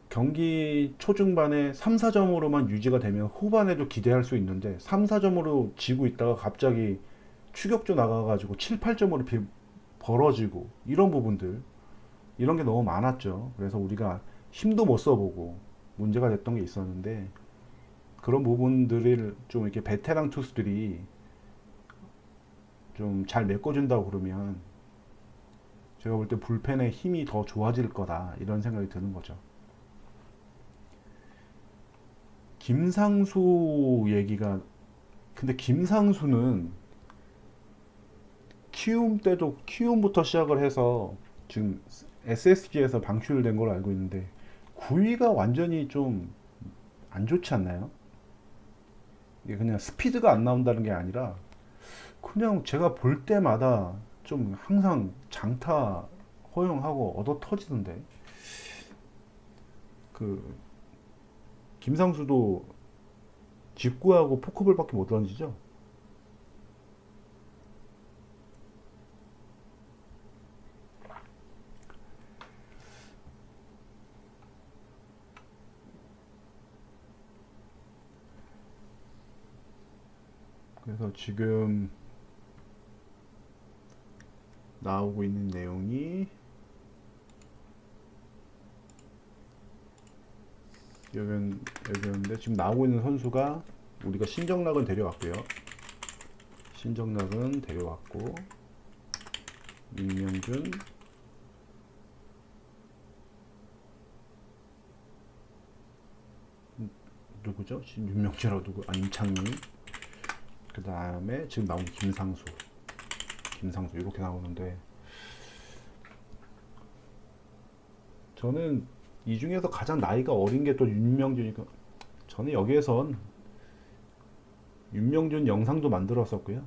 [SPEAKER 1] 경기 초중반에 3, 4점으로만 유지가 되면 후반에도 기대할 수 있는데 3, 4점으로 지고 있다가 갑자기 추격조 나가가지고 7, 8점으로 벌어지고 이런 부분들, 이런 게 너무 많았죠. 그래서 우리가 힘도 못 써보고 문제가 됐던 게 있었는데, 그런 부분들을 좀 이렇게 베테랑 투수들이 좀 잘 메꿔준다고 그러면 제가 볼 때 불펜의 힘이 더 좋아질 거다 이런 생각이 드는 거죠. 김상수 얘기가, 근데 김상수는 키움부터 시작을 해서 지금 SSG에서 방출된 걸로 알고 있는데 9위가 완전히 좀 안 좋지 않나요? 이게 그냥 스피드가 안 나온다는 게 아니라 그냥 제가 볼 때마다 좀 항상 장타 허용하고 얻어 터지던데. 그 김상수도 직구하고 포크볼밖에 못 던지죠. 그래서 지금 나오고 있는 내용이 여기였는데, 지금 나오고 있는 선수가 우리가 신정락은 데려왔고요. 신정락은 데려왔고, 임명준, 누구죠? 윤명재라고 누구? 아, 임창민. 그 다음에 지금 나온 김상수 이렇게 나오는데, 저는 이 중에서 가장 나이가 어린 게 또 윤명준이니까 저는 여기에선 윤명준 영상도 만들었었고요.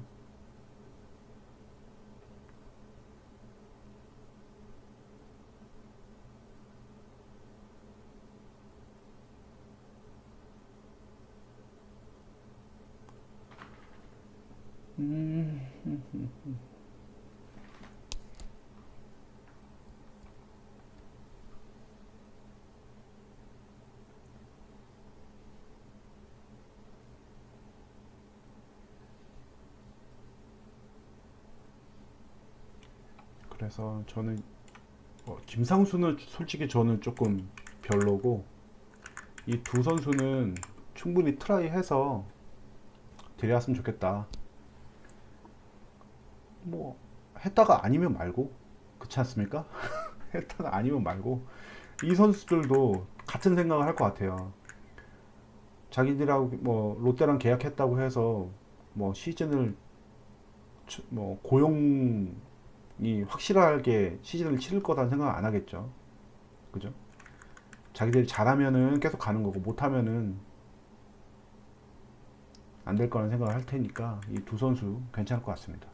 [SPEAKER 1] 음, 그래서 저는 김상수는 솔직히 저는 조금 별로고 이 두 선수는 충분히 트라이해서 데려왔으면 좋겠다. 뭐 했다가 아니면 말고 그렇지 않습니까? 했다가 아니면 말고 이 선수들도 같은 생각을 할 것 같아요. 자기들하고 뭐 롯데랑 계약했다고 해서 뭐 시즌을 뭐 고용이 확실하게 시즌을 치를 거다는 생각 안 하겠죠. 그죠? 자기들이 잘하면은 계속 가는 거고 못하면은 안 될 거라는 생각을 할 테니까 이 두 선수 괜찮을 것 같습니다.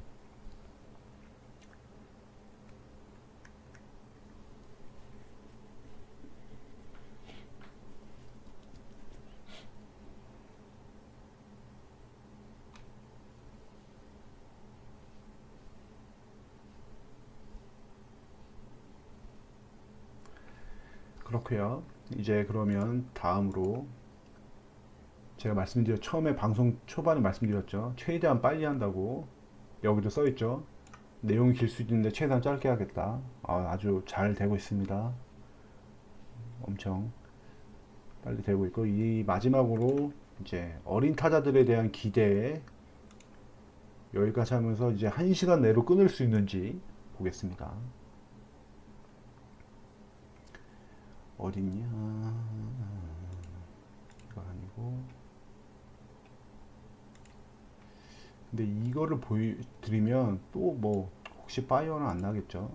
[SPEAKER 1] 그렇고요. 이제 그러면 다음으로 제가 처음에 방송 초반에 말씀드렸죠. 최대한 빨리 한다고 여기도 써 있죠. 내용이 길 수 있는데 최대한 짧게 하겠다. 아주 잘 되고 있습니다. 엄청 빨리 되고 있고 이 마지막으로 이제 어린 타자들에 대한 기대 여기까지 하면서 이제 1시간 내로 끊을 수 있는지 보겠습니다. 어딨냐? 이거 아니고. 근데 이거를 보여드리면 또 뭐 혹시 파이어는 안 나겠죠?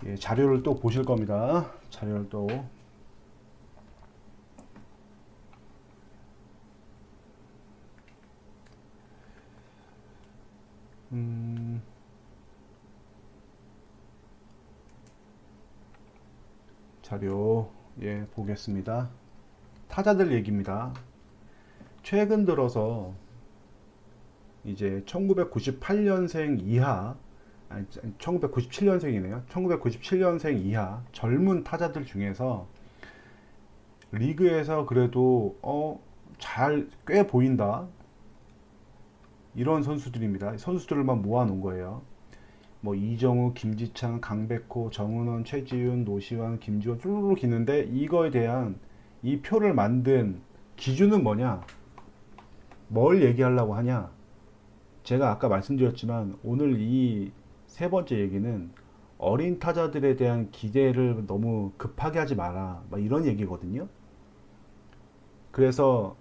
[SPEAKER 1] 예, 자료를 또 보실 겁니다. 자료를 또 음, 자료 예 보겠습니다. 타자들 얘기입니다. 최근 들어서 이제 1998년생 이하, 아니 1997년생이네요. 1997년생 이하 젊은 타자들 중에서 리그에서 그래도 잘 꽤 보인다. 이런 선수들입니다. 선수들만 모아놓은 거예요. 뭐 이정우, 김지창, 강백호, 정은원, 최지훈, 노시환, 김지원 쭈루룩 있는데 이거에 대한 이 표를 만든 기준은 뭐냐? 뭘 얘기하려고 하냐? 제가 아까 말씀드렸지만 오늘 이 세 번째 얘기는 어린 타자들에 대한 기대를 너무 급하게 하지 마라. 막 이런 얘기거든요. 그래서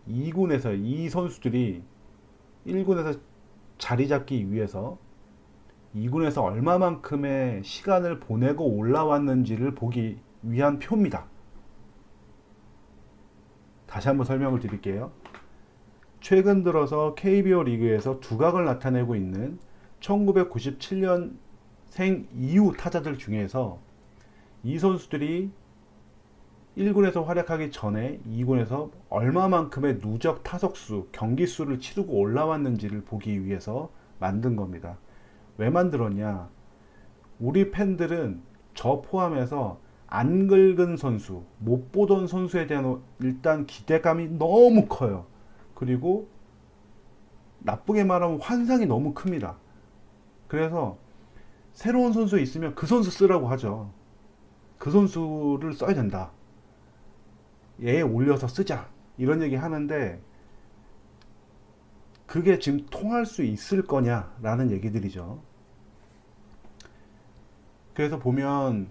[SPEAKER 1] 2군에서 이 선수들이 1군에서 자리 잡기 위해서 2군에서 얼마만큼의 시간을 보내고 올라왔는지를 보기 위한 표입니다. 다시 한번 설명을 드릴게요. 최근 들어서 KBO 리그에서 두각을 나타내고 있는 1997년생 이후 타자들 중에서 이 선수들이 1군에서 활약하기 전에 2군에서 얼마만큼의 누적 타석수, 경기수를 치르고 올라왔는지를 보기 위해서 만든 겁니다. 왜 만들었냐? 우리 팬들은 저 포함해서 안 긁은 선수, 못 보던 선수에 대한 일단 기대감이 너무 커요. 그리고 나쁘게 말하면 환상이 너무 큽니다. 그래서 새로운 선수 있으면 그 선수 쓰라고 하죠. 그 선수를 써야 된다. 얘 올려서 쓰자. 이런 얘기 하는데 그게 지금 통할 수 있을 거냐라는 얘기들이죠. 그래서 보면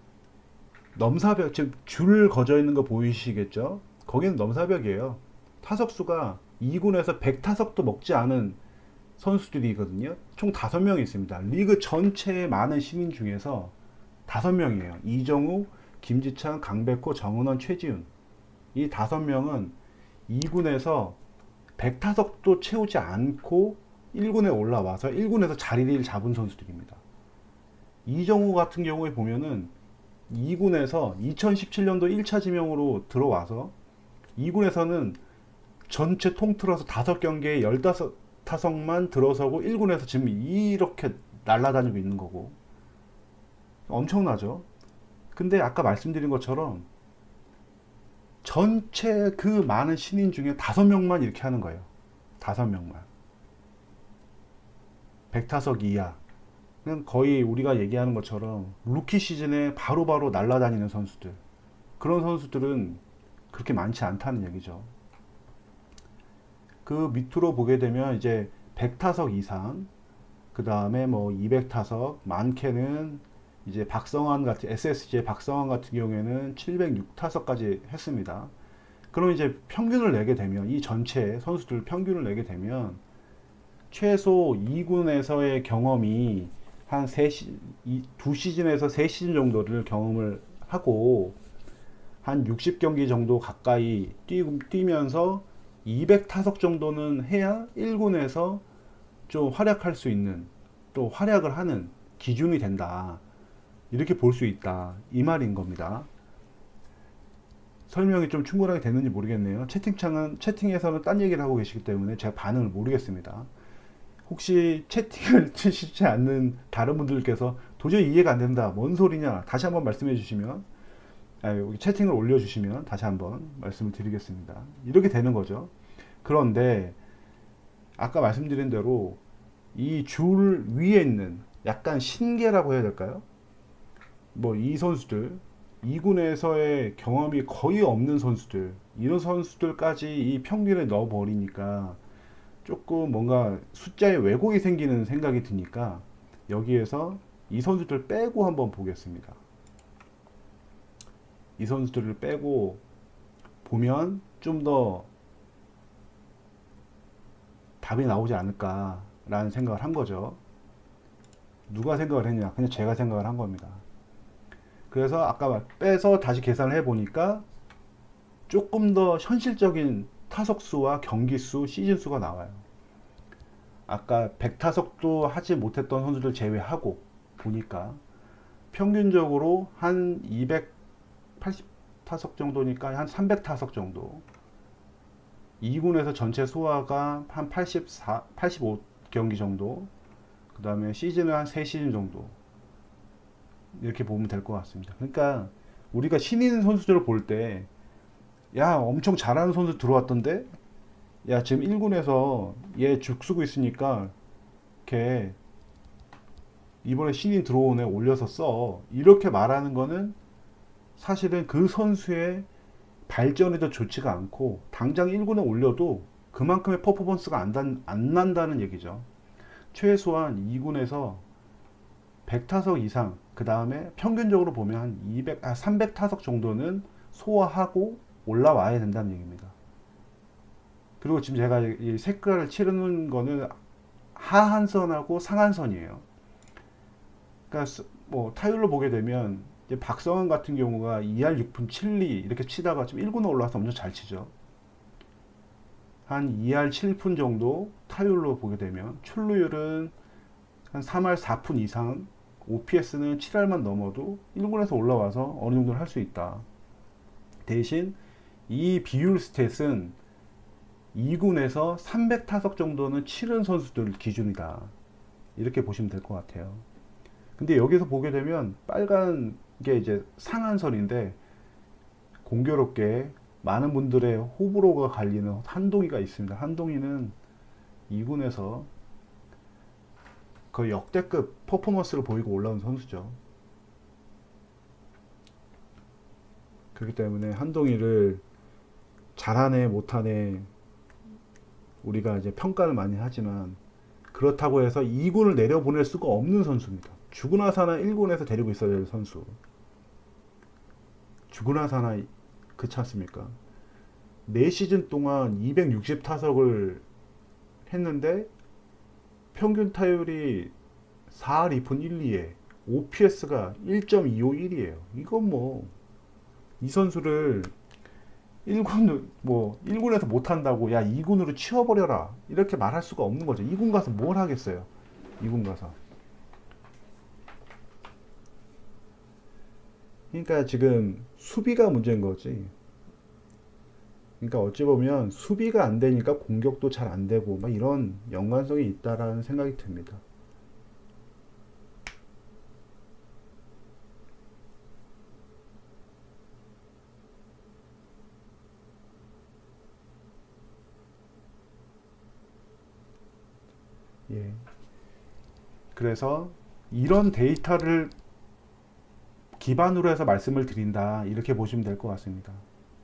[SPEAKER 1] 넘사벽, 지금 줄 거져 있는 거 보이시겠죠? 거기는 넘사벽이에요. 타석수가 2군에서 100타석도 먹지 않은 선수들이거든요. 총 5명이 있습니다. 리그 전체의 많은 신인 중에서 5명이에요. 이정우, 김지창, 강백호, 정은원, 최지훈. 이 5명은 2군에서 100타석도 채우지 않고 1군에 올라와서 1군에서 자리를 잡은 선수들입니다. 이정우 같은 경우에 보면은 2군에서 2017년도 1차 지명으로 들어와서 2군에서는 전체 통틀어서 5경기에 15타석만 들어서고 1군에서 지금 이렇게 날아다니고 있는 거고 엄청나죠. 근데 아까 말씀드린 것처럼 전체 그 많은 신인 중에 5명만 이렇게 하는 거예요. 5명만 100타석 이하. 그냥 거의 우리가 얘기하는 것처럼 루키 시즌에 바로바로 날아다니는 선수들, 그런 선수들은 그렇게 많지 않다는 얘기죠. 그 밑으로 보게 되면 이제 100타석 이상, 그 다음에 뭐 200타석, 많게는 이제 박성환 같은 SSG의 박성환 같은 경우에는 706타석까지 했습니다. 그럼 이제 평균을 내게 되면, 이 전체 선수들 평균을 내게 되면 최소 2군에서의 경험이 한 2시즌에서 3시즌 정도를 경험을 하고 한 60경기 정도 가까이 뛰면서 200타석 정도는 해야 1군에서 좀 활약할 수 있는, 또 활약을 하는 기준이 된다, 이렇게 볼 수 있다, 이 말인 겁니다. 설명이 좀 충분하게 됐는지 모르겠네요. 채팅에서는 딴 얘기를 하고 계시기 때문에 제가 반응을 모르겠습니다. 혹시 채팅을 치시지 않는 다른 분들께서 도저히 이해가 안 된다, 뭔 소리냐, 다시 한번 말씀해 주시면, 여기 채팅을 올려주시면 다시 한번 말씀을 드리겠습니다. 이렇게 되는 거죠. 그런데 아까 말씀드린 대로 이 줄 위에 있는 약간 신계라고 해야 될까요? 뭐 이 선수들, 2군에서의 경험이 거의 없는 선수들, 이런 선수들까지 이 평균에 넣어버리니까 조금 뭔가 숫자에 왜곡이 생기는 생각이 드니까 여기에서 이 선수들 빼고 한번 보겠습니다. 이 선수들을 빼고 보면 좀 더 답이 나오지 않을까라는 생각을 한 거죠. 누가 생각을 했냐? 그냥 제가 생각을 한 겁니다. 그래서 아까 빼서 다시 계산을 해보니까 조금 더 현실적인 타석수와 경기수, 시즌수가 나와요. 아까 100타석도 하지 못했던 선수들 제외하고 보니까 평균적으로 한 280타석 정도니까 한 300타석 정도, 2군에서 전체 소화가 한 85경기 정도, 그 다음에 시즌은 한 3시즌 정도, 이렇게 보면 될 것 같습니다. 그러니까 우리가 신인 선수들을 볼 때, 야 엄청 잘하는 선수 들어왔던데, 야 지금 1군에서 얘 죽쓰고 있으니까 걔 이번에 신인 들어온 애 올려서 써, 이렇게 말하는 거는 사실은 그 선수의 발전이 더 좋지가 않고 당장 1군에 올려도 그만큼의 퍼포먼스가 안 난다는 얘기죠. 최소한 2군에서 100타석 이상, 그 다음에 평균적으로 보면 한 300타석 정도는 소화하고 올라와야 된다는 얘기입니다. 그리고 지금 제가 이 색깔을 칠하는 거는 하한선하고 상한선이에요. 그러니까 뭐 타율로 보게 되면 이제 박성환 같은 경우가 2할 6푼 7리 이렇게 치다가 지금 1군에 올라와서 엄청 잘 치죠. 한 2할 7푼 정도 타율로 보게 되면 출루율은 한 3할 4푼 이상, OPS는 7할만 넘어도 1군에서 올라와서 어느 정도는 할 수 있다. 대신 이 비율 스탯은 2군에서 300타석 정도는 치른 선수들 기준이다, 이렇게 보시면 될 것 같아요. 근데 여기서 보게 되면 빨간 게 이제 상한선인데, 공교롭게 많은 분들의 호불호가 갈리는 한동희가 있습니다. 한동희는 2군에서 거의 역대급 퍼포먼스를 보이고 올라온 선수죠. 그렇기 때문에 한동희를 잘하네 못하네 우리가 이제 평가를 많이 하지만, 그렇다고 해서 2군을 내려보낼 수가 없는 선수입니다. 죽으나 사나 1군에서 데리고 있어야 될 선수. 죽으나 사나, 그렇지 않습니까? 4시즌 동안 260타석을 했는데 평균 타율이 4할 2푼 1, 2에 OPS가 1.251이에요. 이건 뭐 이 선수를 1군에서 못한다고 야 2군으로 치워버려라 이렇게 말할 수가 없는 거죠. 2군 가서 뭘 하겠어요. 2군 가서. 그러니까 지금 수비가 문제인 거지. 그러니까 어찌 보면 수비가 안 되니까 공격도 잘 안 되고 막 이런 연관성이 있다라는 생각이 듭니다. 예. 그래서 이런 데이터를 기반으로 해서 말씀을 드린다 이렇게 보시면 될 것 같습니다.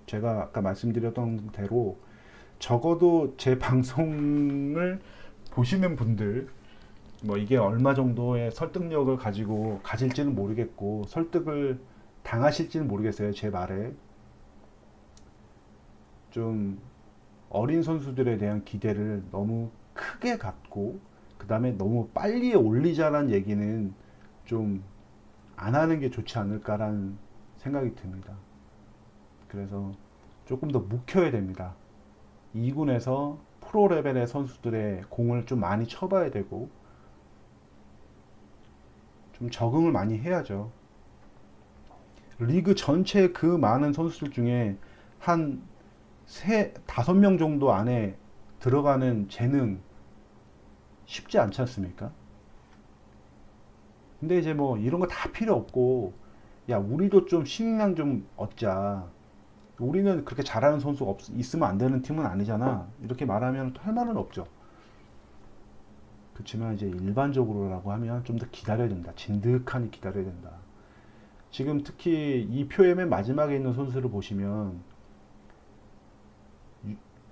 [SPEAKER 1] 제가 아까 말씀드렸던 대로 적어도 제 방송을 보시는 분들 뭐 이게 얼마 정도의 설득력을 가지고 가질지는 모르겠고 설득을 당하실지는 모르겠어요. 제 말에 좀 어린 선수들에 대한 기대를 너무 크게 갖고 그 다음에 너무 빨리 올리자라는 얘기는 좀 안 하는 게 좋지 않을까라는 생각이 듭니다. 그래서 조금 더 묵혀야 됩니다. 2군에서 프로 레벨의 선수들의 공을 좀 많이 쳐봐야 되고 좀 적응을 많이 해야죠. 리그 전체 그 많은 선수들 중에 한 다섯 명 정도 안에 들어가는 재능 쉽지 않지 않습니까? 근데 이제 뭐 이런 거 다 필요 없고 야 우리도 좀 신인왕 좀 얻자. 우리는 그렇게 잘하는 선수가 있으면 안 되는 팀은 아니잖아. 이렇게 말하면 할 말은 없죠. 그렇지만 이제 일반적으로라고 하면 좀 더 기다려야 된다. 진득하니 기다려야 된다. 지금 특히 이 표의 맨 마지막에 있는 선수를 보시면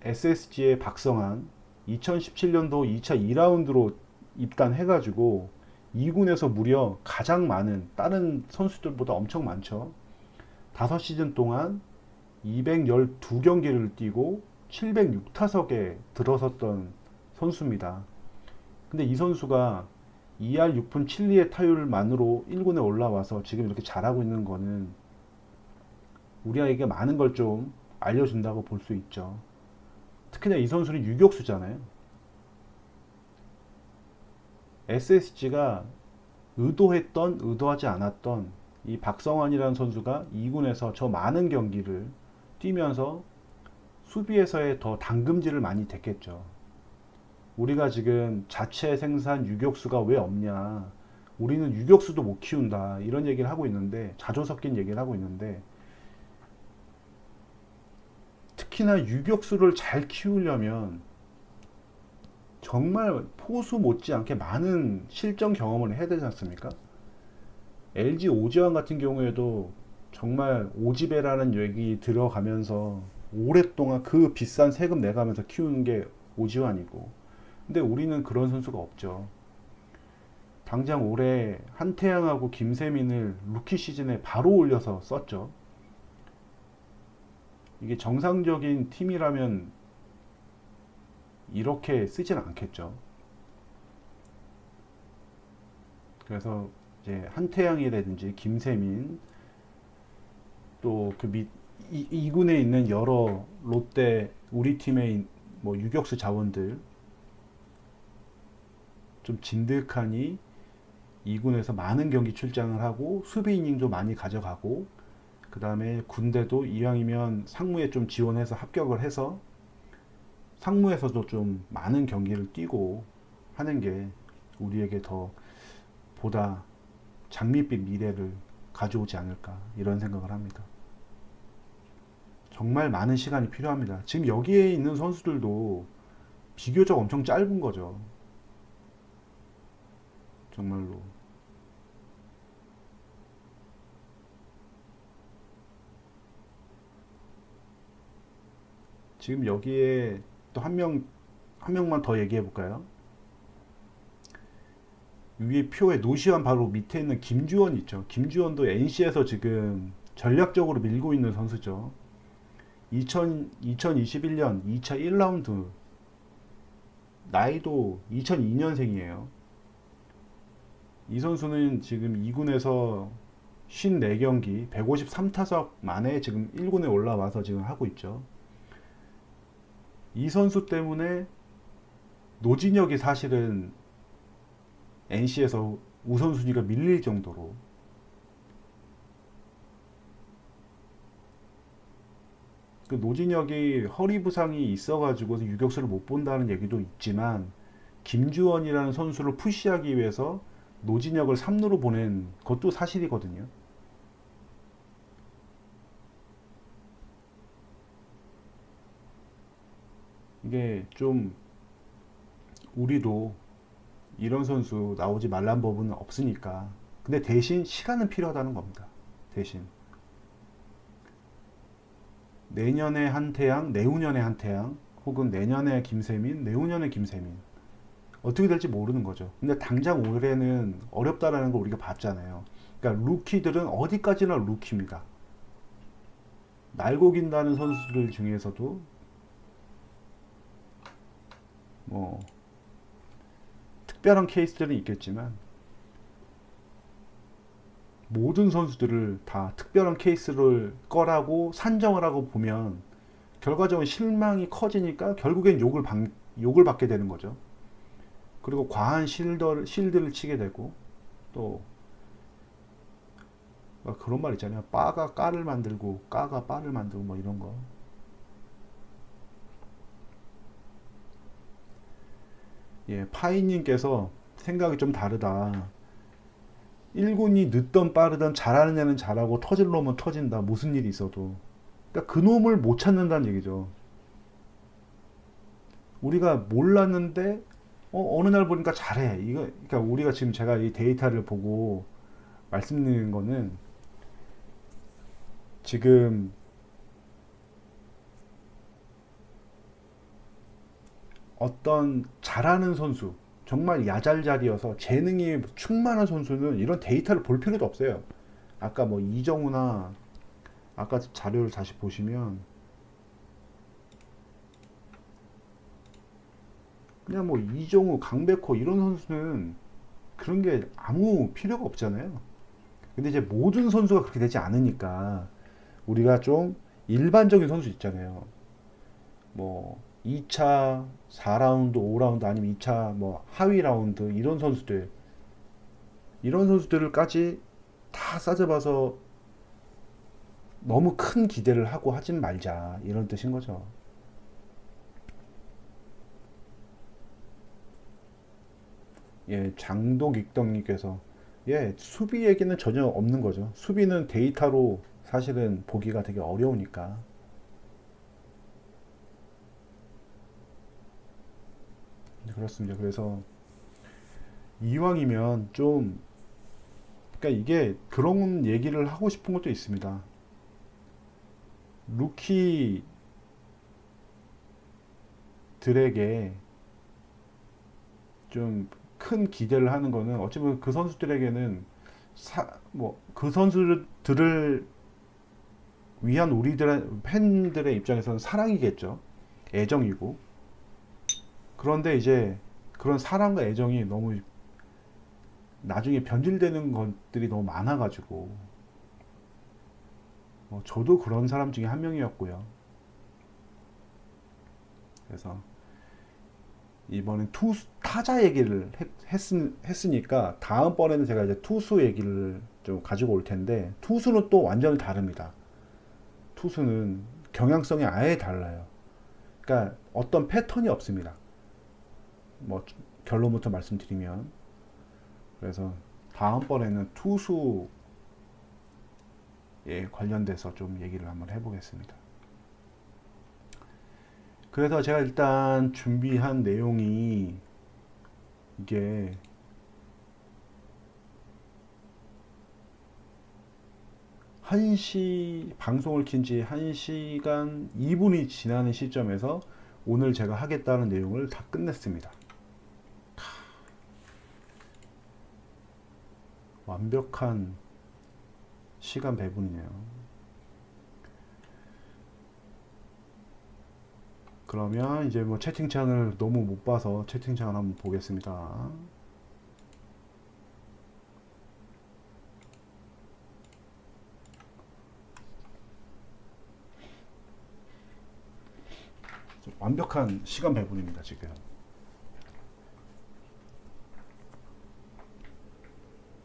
[SPEAKER 1] SSG의 박성환 2017년도 2차 2라운드로 입단해가지고 2군에서 무려 가장 많은 다른 선수들보다 엄청 많죠. 5시즌 동안 212경기를 뛰고 706타석에 들어섰던 선수입니다. 근데 이 선수가 2할 6푼 7리의 타율만으로 1군에 올라와서 지금 이렇게 잘하고 있는 거는 우리에게 많은 걸 좀 알려준다고 볼 수 있죠. 특히나 이 선수는 유격수잖아요. SSG가 의도했던 의도하지 않았던 이 박성환이라는 선수가 2군에서 저 많은 경기를 뛰면서 수비에서의 더 당금질을 많이 됐겠죠. 우리가 지금 자체 생산 유격수가 왜 없냐, 우리는 유격수도 못 키운다 이런 얘기를 하고 있는데, 자조 섞인 얘기를 하고 있는데, 특히나 유격수를 잘 키우려면 정말 포수 못지않게 많은 실전 경험을 해야 되지 않습니까? LG 오지환 같은 경우에도 정말 오지배라는 얘기 들어가면서 오랫동안 그 비싼 세금 내가면서 키우는 게 오지환이고, 근데 우리는 그런 선수가 없죠. 당장 올해 한태양하고 김세민을 루키 시즌에 바로 올려서 썼죠. 이게 정상적인 팀이라면 이렇게 쓰진 않겠죠. 그래서 이제 한태양이라든지 김세민, 또 그 밑 2군에 있는 여러 롯데 우리 팀의 뭐 유격수 자원들 좀 진득하니 2군에서 많은 경기 출장을 하고 수비 이닝도 많이 가져가고, 그 다음에 군대도 이왕이면 상무에 좀 지원해서 합격을 해서 상무에서도 좀 많은 경기를 뛰고 하는 게 우리에게 더 보다 장밋빛 미래를 가져오지 않을까 이런 생각을 합니다. 정말 많은 시간이 필요합니다. 지금 여기에 있는 선수들도 비교적 엄청 짧은 거죠. 정말로. 지금 여기에 또 한 명만 더 얘기해 볼까요? 위에 표에 노시환 바로 밑에 있는 김주원 있죠. 김주원도 NC에서 지금 전략적으로 밀고 있는 선수죠. 2021년 2차 1라운드, 나이도 2002년생이에요. 이 선수는 지금 2군에서 54경기 153타석 만에 지금 1군에 올라와서 지금 하고 있죠. 이 선수 때문에 노진혁이 사실은 NC에서 우선순위가 밀릴 정도로, 그 노진혁이 허리 부상이 있어가지고 유격수를 못 본다는 얘기도 있지만 김주원이라는 선수를 푸시하기 위해서 노진혁을 3루로 보낸 것도 사실이거든요. 이게 좀 우리도 이런 선수 나오지 말란 법은 없으니까. 근데 대신 시간은 필요하다는 겁니다. 대신 내년에 한태양, 내후년에 한태양, 혹은 내년에 김세민, 내후년에 김세민, 어떻게 될지 모르는 거죠. 근데 당장 올해는 어렵다라는 걸 우리가 봤잖아요. 그러니까 루키들은 어디까지나 루키입니다. 날고 긴다는 선수들 중에서도 뭐 특별한 케이스들은 있겠지만 모든 선수들을 다 특별한 케이스를 거라고 산정을 하고 보면 결과적으로 실망이 커지니까 결국엔 욕을 받게 되는 거죠. 그리고 과한 실드를 치게 되고, 또 그런 말 있잖아요. 빠가 까를 만들고 까가 빠를 만들고 뭐 이런 거. 예, 파이님께서 생각이 좀 다르다. 1군이 늦던 빠르던 잘하는 애는 잘하고 터질 놈은 터진다. 무슨 일이 있어도. 그러니까 그 놈을 못 찾는다는 얘기죠. 우리가 몰랐는데 어느 날 보니까 잘해. 이거 그러니까 우리가 지금 제가 이 데이터를 보고 말씀드리는 거는 지금 어떤 잘하는 선수, 정말 야잘잘이어서 재능이 충만한 선수는 이런 데이터를 볼 필요도 없어요. 아까 뭐 이정우나 아까 자료를 다시 보시면 그냥 뭐 이정우, 강백호 이런 선수는 그런 게 아무 필요가 없잖아요. 근데 이제 모든 선수가 그렇게 되지 않으니까 우리가 좀 일반적인 선수 있잖아요. 뭐 2차, 4라운드, 5라운드 아니면 2차 뭐 하위 라운드 이런 선수들까지 다 싸져봐서 너무 큰 기대를 하고 하진 말자 이런 뜻인 거죠. 예, 장독익덕님께서 예, 수비 얘기는 전혀 없는 거죠. 수비는 데이터로 사실은 보기가 되게 어려우니까. 네, 그렇습니다. 그래서 이왕이면 좀 그러니까 이게 그런 얘기를 하고 싶은 것도 있습니다. 루키들에게 좀 큰 기대를 하는 거는 어찌 보면 그 선수들에게는 뭐 그 선수들을 위한 우리들의 팬들의 입장에서는 사랑이겠죠. 애정이고. 그런데 이제 그런 사랑과 애정이 너무 나중에 변질되는 것들이 너무 많아가지고 저도 그런 사람 중에 한 명이었고요. 그래서 이번엔 타자 얘기를 했으니까 다음번에는 제가 이제 투수 얘기를 좀 가지고 올 텐데 투수는 또 완전히 다릅니다. 투수는 경향성이 아예 달라요. 그러니까 어떤 패턴이 없습니다. 뭐 결론부터 말씀드리면 그래서 다음번에는 투수에 관련돼서 좀 얘기를 한번 해보겠습니다. 그래서 제가 일단 준비한 내용이 이게 1시 방송을 킨 지 1시간 2분이 지나는 시점에서 오늘 제가 하겠다는 내용을 다 끝냈습니다. 완벽한 시간 배분이네요. 그러면 이제 뭐 채팅창을 너무 못 봐서 채팅창을 한번 보겠습니다. 완벽한 시간 배분입니다, 지금.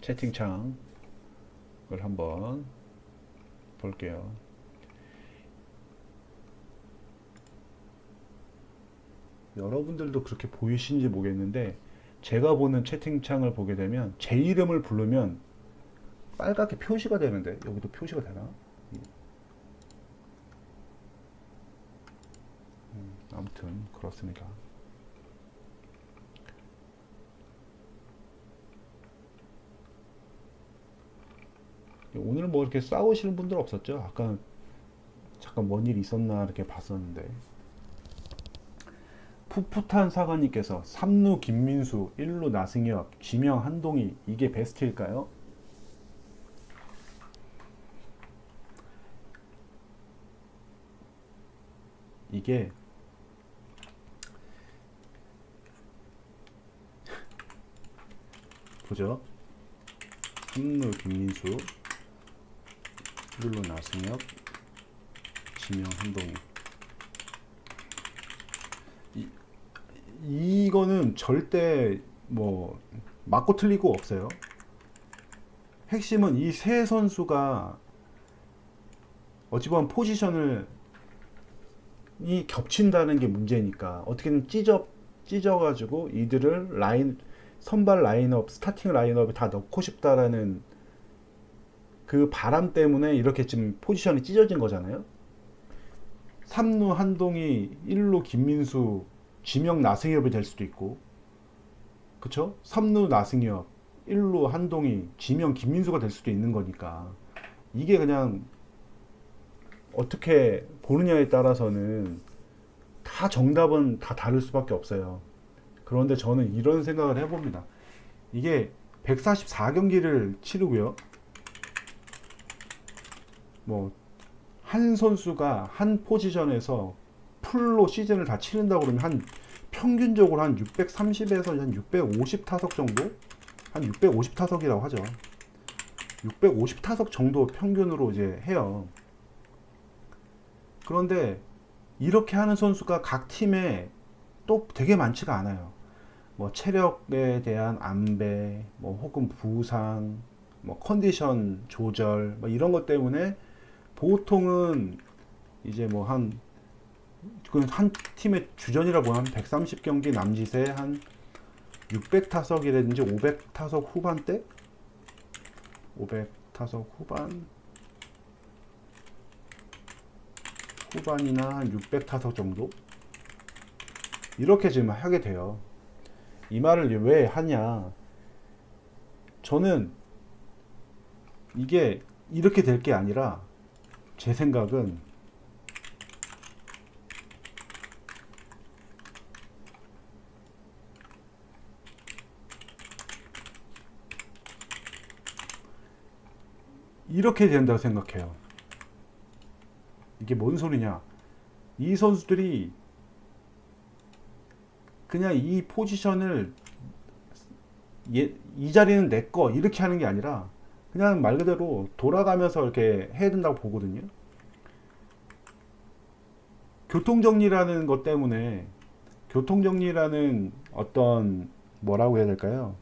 [SPEAKER 1] 채팅창을 한번 볼게요. 여러분들도 그렇게 보이시는지 모르겠는데 제가 보는 채팅창을 보게 되면 제 이름을 부르면 빨갛게 표시가 되는데 여기도 표시가 되나? 아무튼 그렇습니다. 오늘 뭐 이렇게 싸우시는 분들 없었죠? 아까 잠깐 뭔 일 있었나 이렇게 봤었는데. 풋풋한 사관님께서 3루 김민수, 1루 나승엽, 지명 한동희 이게 베스트일까요? 이게 보죠. 3루 김민수, 1루 나승엽, 지명 한동희. 이거는 절대 뭐 맞고 틀리고 없어요. 핵심은 이 세 선수가 어찌 보면 포지션을 이 겹친다는 게 문제니까 어떻게든 찢어가지고 이들을 선발 라인업, 스타팅 라인업에 다 넣고 싶다라는 그 바람 때문에 이렇게 지금 포지션이 찢어진 거잖아요. 3루 한동희, 1루 김민수, 지명 나승엽이 될 수도 있고, 그쵸? 3루 나승엽, 1루 한동희, 지명 김민수가 될 수도 있는 거니까 이게 그냥 어떻게 보느냐에 따라서는 다 정답은 다 다를 수밖에 없어요. 그런데 저는 이런 생각을 해봅니다. 이게 144경기를 치르고요. 뭐 한 선수가 한 포지션에서 풀로 시즌을 다 치른다고 그러면 한 평균적으로 한 630에서 한 650 타석 정도? 한 650 타석이라고 하죠. 650 타석 정도 평균으로 이제 해요. 그런데 이렇게 하는 선수가 각 팀에 또 되게 많지가 않아요. 뭐 체력에 대한 안배, 뭐 혹은 부상, 뭐 컨디션 조절, 뭐 이런 것 때문에 보통은 이제 뭐 한 팀의 주전이라고 하면 130경기 남짓에 한 600타석이라든지 500타석 후반대? 500타석 후반이나 한 600타석 정도? 이렇게 지금 하게 돼요. 이 말을 왜 하냐? 저는 이게 이렇게 될 게 아니라 제 생각은 이렇게 된다고 생각해요. 이게 뭔 소리냐? 이 선수들이 그냥 이 포지션을 이 자리는 내 거 이렇게 하는 게 아니라 그냥 말 그대로 돌아가면서 이렇게 해야 된다고 보거든요. 교통정리라는 것 때문에 교통정리라는 어떤 뭐라고 해야 될까요?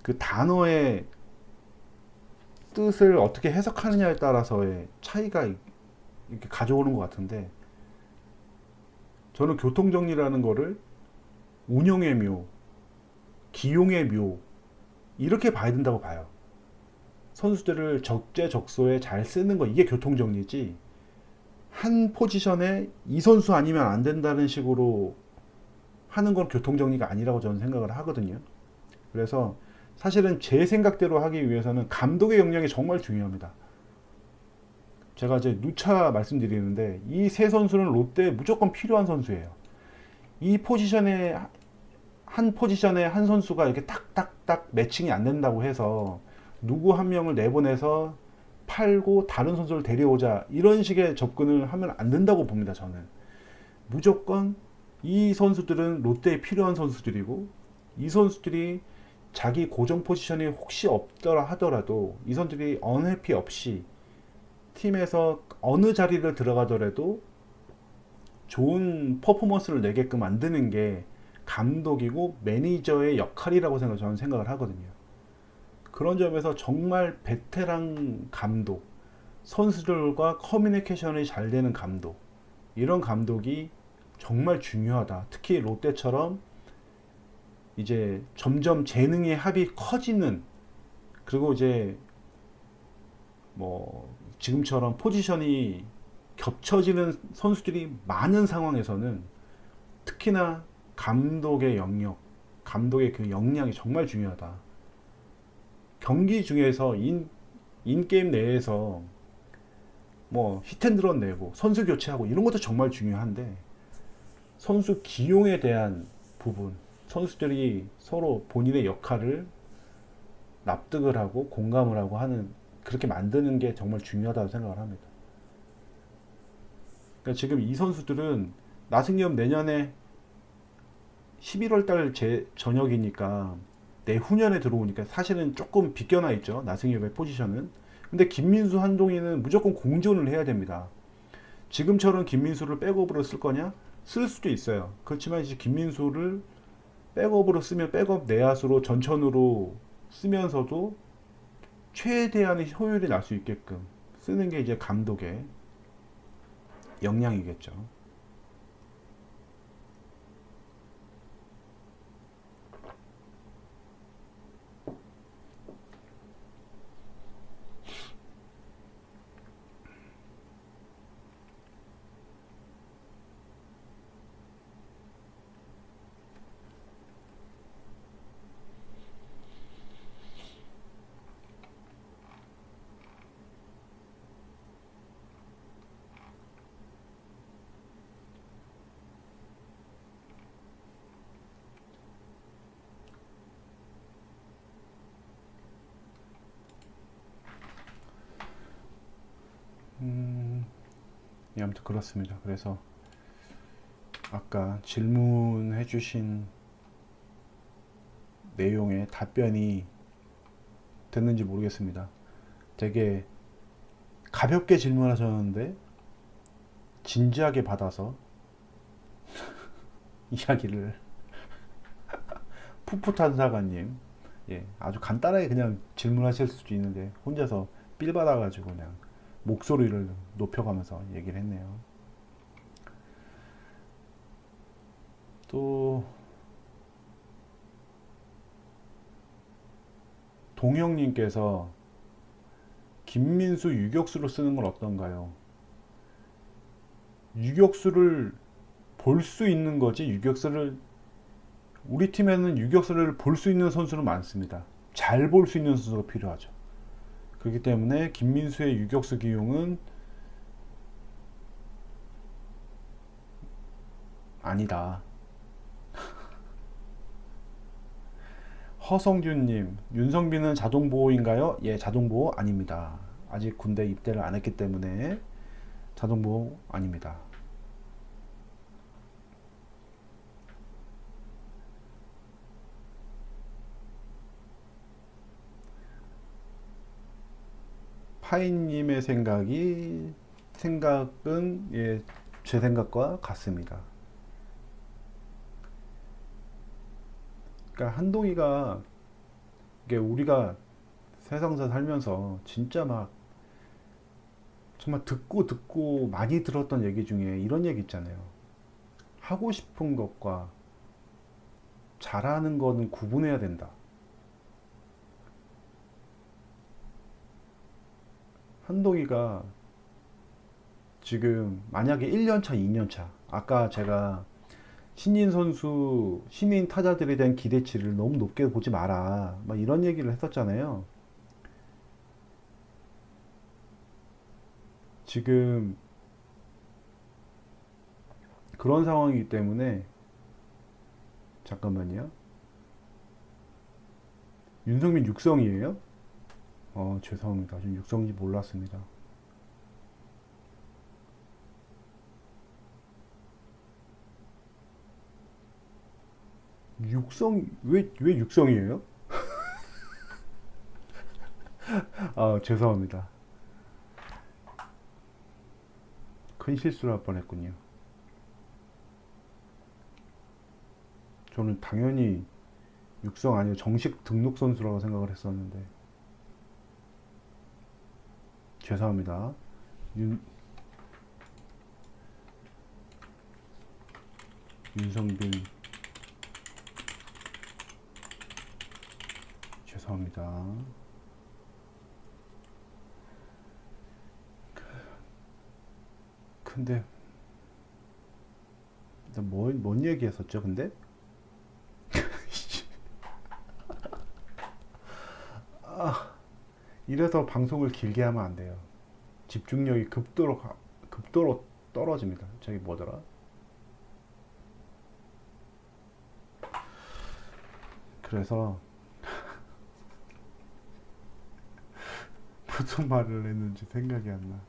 [SPEAKER 1] 그 단어의 뜻을 어떻게 해석하느냐에 따라서의 차이가 이렇게 가져오는 것 같은데 저는 교통정리라는 거를 운영의 묘, 기용의 묘 이렇게 봐야 된다고 봐요. 선수들을 적재적소에 잘 쓰는 거 이게 교통정리지 한 포지션에 이 선수 아니면 안 된다는 식으로 하는 건 교통정리가 아니라고 저는 생각을 하거든요. 그래서 사실은 제 생각대로 하기 위해서는 감독의 역량이 정말 중요합니다. 제가 이제 누차 말씀드리는데 이 세 선수는 롯데에 무조건 필요한 선수예요. 이 포지션에 한 선수가 이렇게 딱딱딱 매칭이 안 된다고 해서 누구 한 명을 내보내서 팔고 다른 선수를 데려오자 이런 식의 접근을 하면 안 된다고 봅니다. 저는 무조건 이 선수들은 롯데에 필요한 선수들이고 이 선수들이 자기 고정 포지션이 혹시 없더라 하더라도 이 선수들이 언해피 없이 팀에서 어느 자리를 들어가더라도 좋은 퍼포먼스를 내게끔 만드는 게 감독이고 매니저의 역할이라고 저는 생각을 하거든요. 그런 점에서 정말 베테랑 감독, 선수들과 커뮤니케이션이 잘 되는 감독, 이런 감독이 정말 중요하다. 특히 롯데처럼 이제 점점 재능의 합이 커지는, 그리고 이제 뭐 지금처럼 포지션이 겹쳐지는 선수들이 많은 상황에서는 특히나 감독의 영역, 감독의 그 역량이 정말 중요하다. 경기 중에서 인게임 내에서 뭐 히트앤드런 내고 선수 교체하고 이런 것도 정말 중요한데, 선수 기용에 대한 부분, 선수들이 서로 본인의 역할을 납득을 하고 공감을 하고 하는, 그렇게 만드는 게 정말 중요하다고 생각을 합니다. 그러니까 지금 이 선수들은 나승엽 내년에 11월 달 저녁이니까 내후년에 들어오니까 사실은 조금 비껴나 있죠, 나승엽의 포지션은. 근데 김민수, 한동희는 무조건 공존을 해야 됩니다. 지금처럼 김민수를 백업으로 쓸 거냐? 쓸 수도 있어요. 그렇지만 이제 김민수를 백업으로 쓰면 백업 내야수로 전천후로 쓰면서도 최대한의 효율이 날 수 있게끔 쓰는 게 이제 감독의 역량이겠죠. 예, 아무튼 그렇습니다. 그래서 아까 질문해 주신 내용의 답변이 됐는지 모르겠습니다. 되게 가볍게 질문하셨는데 진지하게 받아서 이야기를 풋풋한 사관님, 예, 아주 간단하게 그냥 질문하실 수도 있는데 혼자서 삘 받아가지고 그냥 목소리를 높여가면서 얘기를 했네요. 또 동영님께서 김민수 유격수로 쓰는 건 어떤가요? 유격수를 볼 수 있는 거지, 유격수를, 우리 팀에는 유격수를 볼 수 있는 선수는 많습니다. 잘 볼 수 있는 선수가 필요하죠. 그렇기 때문에 김민수의 유격수 기용은 아니다. 허성준님, 윤성빈은 자동보호인가요? 예, 자동보호 아닙니다. 아직 군대 입대를 안 했기 때문에 자동보호 아닙니다. 파인님의 생각은, 예, 제 생각과 같습니다. 그러니까 한동희가, 이게 우리가 세상사 살면서 진짜 막 정말 듣고 많이 들었던 얘기 중에 이런 얘기 있잖아요. 하고 싶은 것과 잘하는 거는 구분해야 된다. 한동희가 지금 만약에 1년차, 2년차, 아까 제가 신인 선수, 신인 타자들에 대한 기대치를 너무 높게 보지 마라, 막 이런 얘기를 했었잖아요. 지금 그런 상황이기 때문에, 잠깐만요. 윤성민 육성이에요? 죄송합니다. 좀 육성인지 몰랐습니다. 왜 육성이에요? 죄송합니다. 큰 실수를 할 뻔했군요. 저는 당연히 육성 아니고 정식 등록 선수라고 생각을 했었는데, 죄송합니다. 윤성빈 죄송합니다. 근데 뭔 얘기했었죠? 근데 이래서 방송을 길게 하면 안 돼요. 집중력이 급도로 떨어집니다. 저기 뭐더라? 그래서 무슨 말을 했는지 생각이 안 나.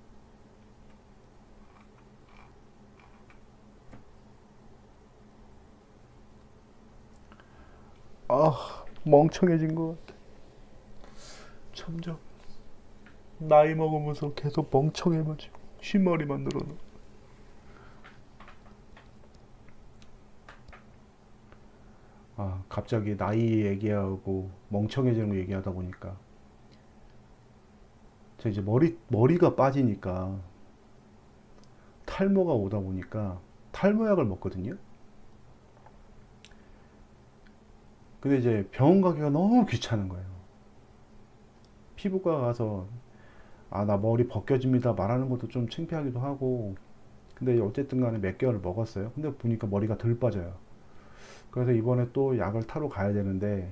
[SPEAKER 1] 멍청해진 것 같아. 점점 나이 먹으면서 계속 멍청해가지고 흰머리만 늘어나. 갑자기 나이 얘기하고 멍청해지는 거 얘기하다 보니까 저 이제 머리가 빠지니까 탈모가 오다 보니까 탈모약을 먹거든요. 근데 이제 병원 가기가 너무 귀찮은 거예요. 피부과 가서 나 머리 벗겨집니다 말하는 것도 좀 창피하기도 하고. 근데 어쨌든 간에 몇 개월을 먹었어요. 근데 보니까 머리가 덜 빠져요. 그래서 이번에 또 약을 타러 가야 되는데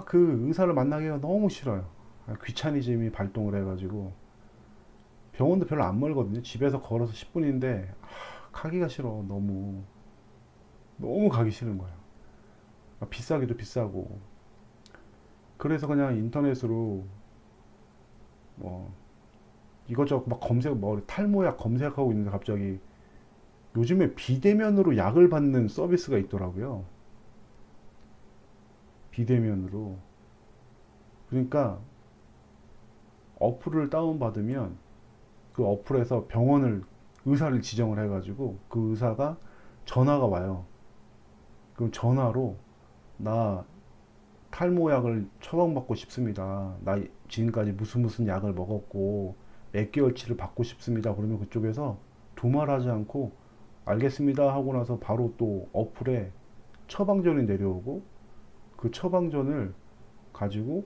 [SPEAKER 1] 그 의사를 만나기가 너무 싫어요. 귀차니즘이 발동을 해가지고. 병원도 별로 안 멀거든요. 집에서 걸어서 10분인데 가기가 싫어. 너무 가기 싫은 거야. 비싸기도 비싸고. 그래서 그냥 인터넷으로 뭐 이것저것 막 탈모약 검색하고 있는데 갑자기 요즘에 비대면으로 약을 받는 서비스가 있더라고요. 비대면으로. 그러니까 어플을 다운받으면 그 어플에서 의사를 지정을 해가지고 그 의사가 전화가 와요. 그럼 전화로 나 탈모약을 처방받고 싶습니다. 나 지금까지 무슨 약을 먹었고 몇 개월치를 받고 싶습니다. 그러면 그쪽에서 두말하지 않고 알겠습니다 하고 나서 바로 또 어플에 처방전이 내려오고 그 처방전을 가지고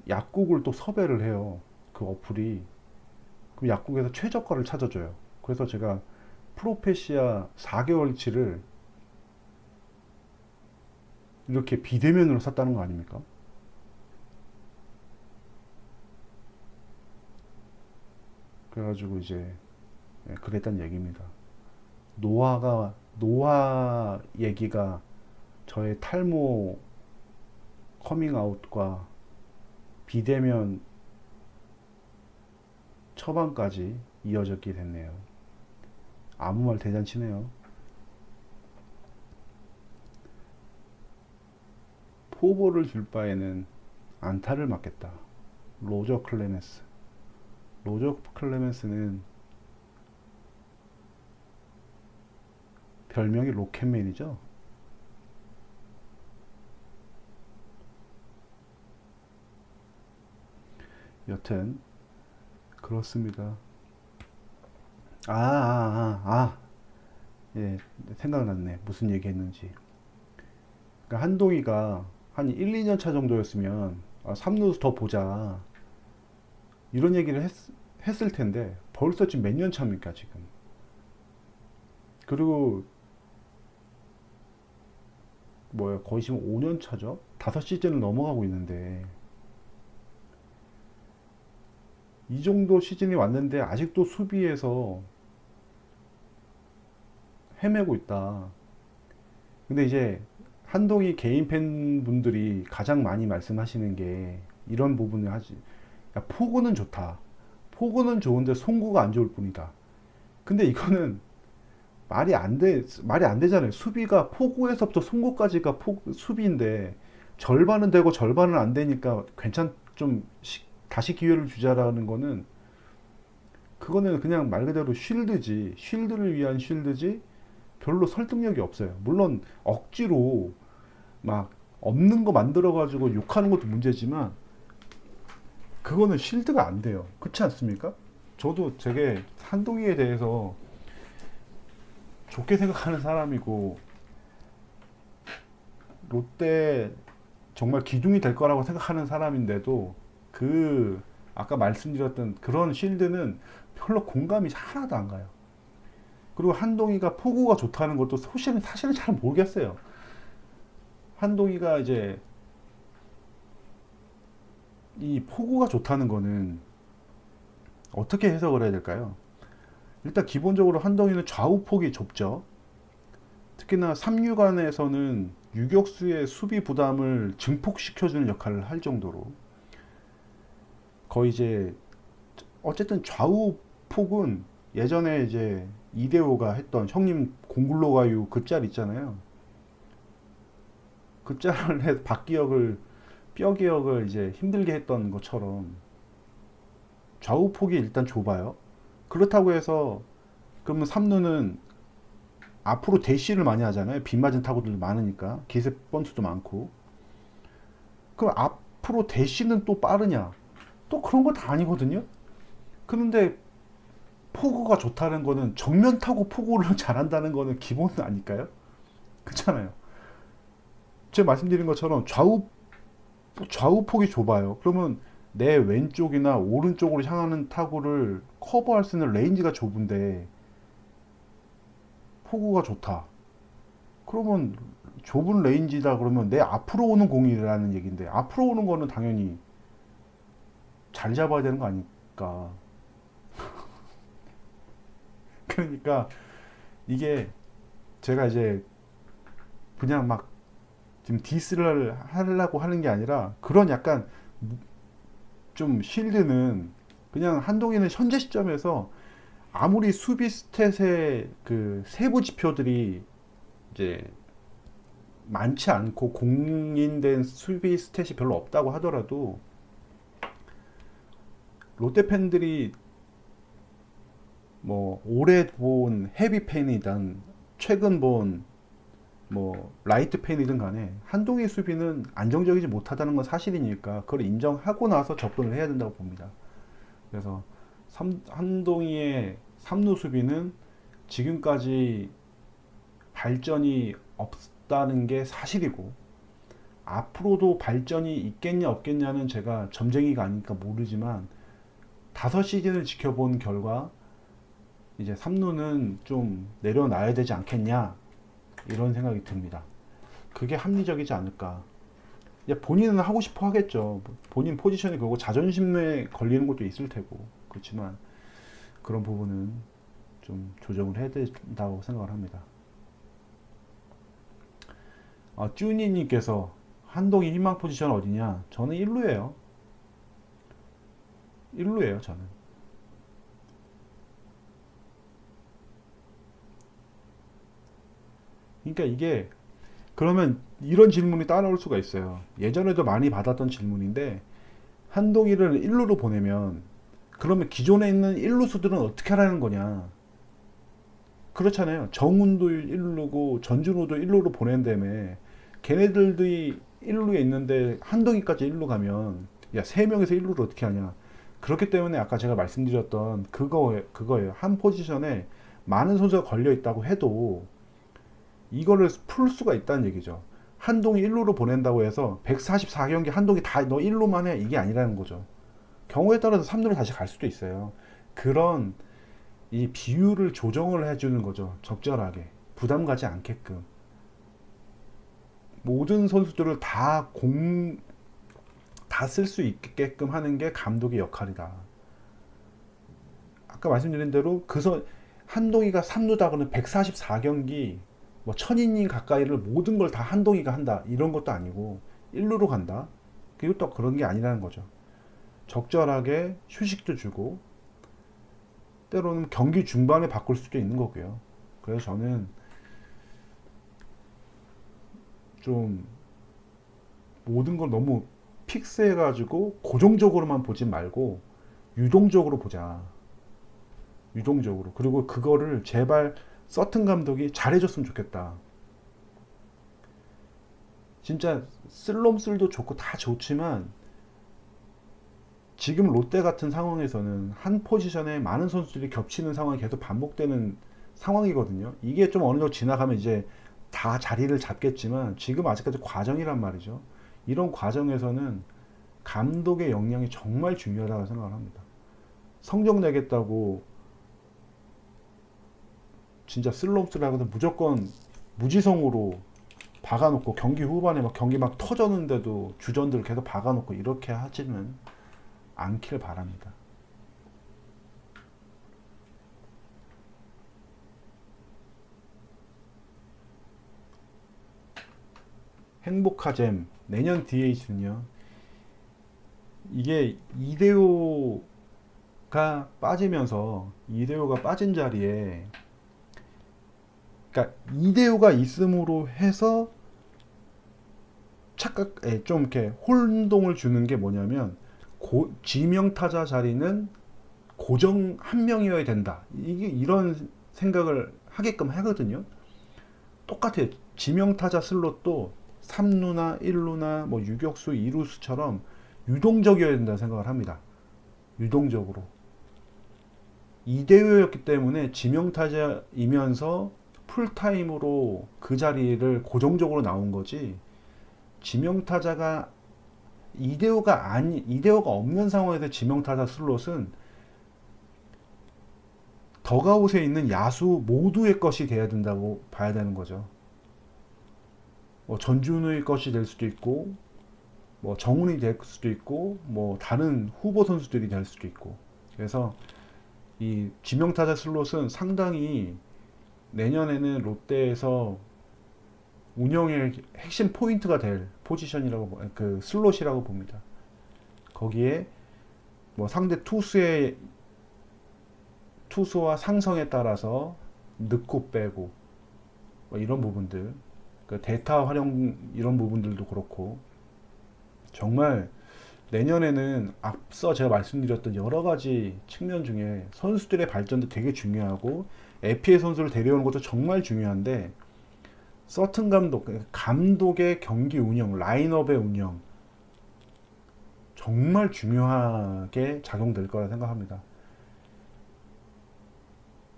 [SPEAKER 1] 약국을 또 섭외를 해요. 그 어플이. 그 약국에서 최저가를 찾아줘요. 그래서 제가 프로페시아 4개월치를 이렇게 비대면으로 샀다는 거 아닙니까? 그래가지고 이제 그랬단 얘기입니다. 노화 얘기가 저의 탈모 커밍아웃과 비대면 처방까지 이어졌게 됐네요. 아무 말 대잔치네요. 포보를 줄 바에는 안타를 맞겠다. 로저 클레멘스. 로저 클레멘스는 별명이 로켓맨이죠. 여튼 그렇습니다. 예, 생각났네. 무슨 얘기 했는지. 그러니까 한동희가 한 1, 2년 차 정도였으면 3루 더 보자. 이런 얘기를 했을 텐데 벌써 지금 몇 년 차입니까, 지금. 그리고 거의 지금 5년 차죠? 5시즌을 넘어가고 있는데 이 정도 시즌이 왔는데 아직도 수비에서 헤매고 있다. 근데 이제 한동희 개인 팬분들이 가장 많이 말씀하시는 게 이런 부분을 하지. 야, 포구는 좋다. 포구는 좋은데 송구가 안 좋을 뿐이다. 근데 이거는 말이 안 되잖아요. 수비가 포구에서부터 송구까지가 수비인데 절반은 되고 절반은 안 되니까 다시 기회를 주자라는 거는 그거는 그냥 말 그대로 쉴드를 위한 쉴드지 별로 설득력이 없어요. 물론 억지로 막 없는 거 만들어 가지고 욕하는 것도 문제지만 그거는 쉴드가 안 돼요. 그렇지 않습니까? 저도 되게 한동희에 대해서 좋게 생각하는 사람이고 롯데 정말 기둥이 될 거라고 생각하는 사람인데도 그 아까 말씀드렸던 그런 실드는 별로 공감이 하나도 안 가요. 그리고 한동희가 포구가 좋다는 것도 사실은 잘 모르겠어요. 한동희가 이제 이 포구가 좋다는 거는 어떻게 해석을 해야 될까요? 일단 기본적으로 한동희는 좌우폭이 좁죠. 특히나 3루간에서는 유격수의 수비 부담을 증폭시켜주는 역할을 할 정도로 거의 이제 어쨌든 좌우 폭은 예전에 이제 이대호가 했던 형님 공굴로 가요 그 짤 있잖아요. 그 짤을 해서 박기혁을 뼈기혁을 이제 힘들게 했던 것처럼 좌우 폭이 일단 좁아요. 그렇다고 해서 그러면 3루는 앞으로 대시를 많이 하잖아요. 빗 맞은 타구들도 많으니까 기습 번트도 많고. 그럼 앞으로 대시는 또 빠르냐? 또 그런 거 다 아니거든요. 그런데 포구가 좋다는 거는 정면 타고 포구를 잘한다는 거는 기본 아닐까요? 그렇잖아요. 제가 말씀드린 것처럼 좌우폭이 좁아요. 그러면 내 왼쪽이나 오른쪽으로 향하는 타구를 커버할 수 있는 레인지가 좁은데 포구가 좋다. 그러면 좁은 레인지다 그러면 내 앞으로 오는 공이라는 얘기인데 앞으로 오는 거는 당연히 잘 잡아야 되는 거 아닐까. 그러니까 이게 제가 이제 그냥 막 지금 디스를 하려고 하는 게 아니라 그런 약간 좀 쉴드는 그냥 한동희는 현재 시점에서 아무리 수비 스탯의 그 세부 지표들이 이제 많지 않고 공인된 수비 스탯이 별로 없다고 하더라도 롯데 팬들이 뭐 오래 본 헤비 팬이든 최근 본 뭐 라이트 팬이든 간에 한동희 수비는 안정적이지 못하다는 건 사실이니까 그걸 인정하고 나서 접근을 해야 된다고 봅니다. 그래서 한동희의 3루 수비는 지금까지 발전이 없다는 게 사실이고 앞으로도 발전이 있겠냐 없겠냐는 제가 점쟁이가 아니니까 모르지만 5시즌을 지켜본 결과 이제 3루는 좀 내려놔야 되지 않겠냐 이런 생각이 듭니다. 그게 합리적이지 않을까. 본인은 하고 싶어 하겠죠. 본인 포지션이 그거고 자존심에 걸리는 것도 있을 테고 그렇지만 그런 부분은 좀 조정을 해야 된다고 생각을 합니다. 쭈니님께서 한동희 희망 포지션 어디냐? 저는 1루예요. 1루예요 저는. 그러니까 이게 그러면 이런 질문이 따라올 수가 있어요. 예전에도 많이 받았던 질문인데 한동희를 1루로 보내면 그러면 기존에 있는 1루수들은 어떻게 하라는 거냐? 그렇잖아요. 정훈도 1루고 전준호도 1루로 보낸다며 걔네들이 1루에 있는데 한동희까지 1루 가면 야 3명에서 1루를 어떻게 하냐? 그렇기 때문에 아까 제가 말씀드렸던 그거예요. 한 포지션에 많은 선수가 걸려 있다고 해도 이거를 풀 수가 있다는 얘기죠. 한동이 1루로 보낸다고 해서 144경기 한동이 다 너 1루만 해 이게 아니라는 거죠. 경우에 따라서 3루로 다시 갈 수도 있어요. 그런 이 비율을 조정을 해주는 거죠. 적절하게 부담 가지 않게끔 모든 선수들을 다 쓸 수 있게끔 하는 게 감독의 역할이다. 아까 말씀드린 대로 한동희가 3루다 그러면 144경기 뭐 1000이닝 가까이를 모든 걸 다 한동희가 한다 이런 것도 아니고 1루로 간다. 그리고 또 그런 게 아니라는 거죠. 적절하게 휴식도 주고 때로는 경기 중반에 바꿀 수도 있는 거고요. 그래서 저는 좀 모든 걸 너무 픽스해가지고 고정적으로만 보지 말고 유동적으로 보자. 유동적으로. 그리고 그거를 제발 서튼 감독이 잘해줬으면 좋겠다. 진짜 슬롬슬도 좋고 다 좋지만 지금 롯데 같은 상황에서는 한 포지션에 많은 선수들이 겹치는 상황이 계속 반복되는 상황이거든요. 이게 좀 어느 정도 지나가면 이제 다 자리를 잡겠지만 지금 아직까지 과정이란 말이죠. 이런 과정에서는 감독의 역량이 정말 중요하다고 생각을 합니다. 성적 내겠다고 진짜 쓸데없으라고는 무조건 무지성으로 박아놓고 경기 후반에 막 경기 막 터졌는데도 주전들 계속 박아놓고 이렇게 하지는 않길 바랍니다. 행복하잼 내년 DH는요. 이게 이대호가 빠지면서 이대호가 빠진 자리에 그러니까 이대호가 있음으로 해서 좀 이렇게 혼동을 주는 게 뭐냐면 지명타자 자리는 고정 한 명이어야 된다. 이게 이런 생각을 하게끔 하거든요. 똑같아요. 지명타자 슬롯도 3루나 1루나 뭐 유격수, 2루수처럼 유동적이어야 된다고 생각을 합니다. 유동적으로. 이대호였기 때문에 지명타자이면서 풀타임으로 그 자리를 고정적으로 나온 거지. 지명타자가 이대호가 없는 상황에서 지명타자 슬롯은 더가웃에 있는 야수 모두의 것이 돼야 된다고 봐야 되는 거죠. 뭐 전준우의 것이 될 수도 있고, 뭐 정훈이 될 수도 있고, 뭐 다른 후보 선수들이 될 수도 있고. 그래서 이 지명타자 슬롯은 상당히 내년에는 롯데에서 운영의 핵심 포인트가 될 포지션이라고 그 슬롯이라고 봅니다. 거기에 뭐 상대 투수와 상성에 따라서 넣고 빼고 뭐 이런 부분들, 그 데이터 활용 이런 부분들도 그렇고 정말 내년에는 앞서 제가 말씀드렸던 여러 가지 측면 중에 선수들의 발전도 되게 중요하고 FA 선수를 데려오는 것도 정말 중요한데 서튼 감독의 경기 운영, 라인업의 운영 정말 중요하게 작용될 거라 생각합니다.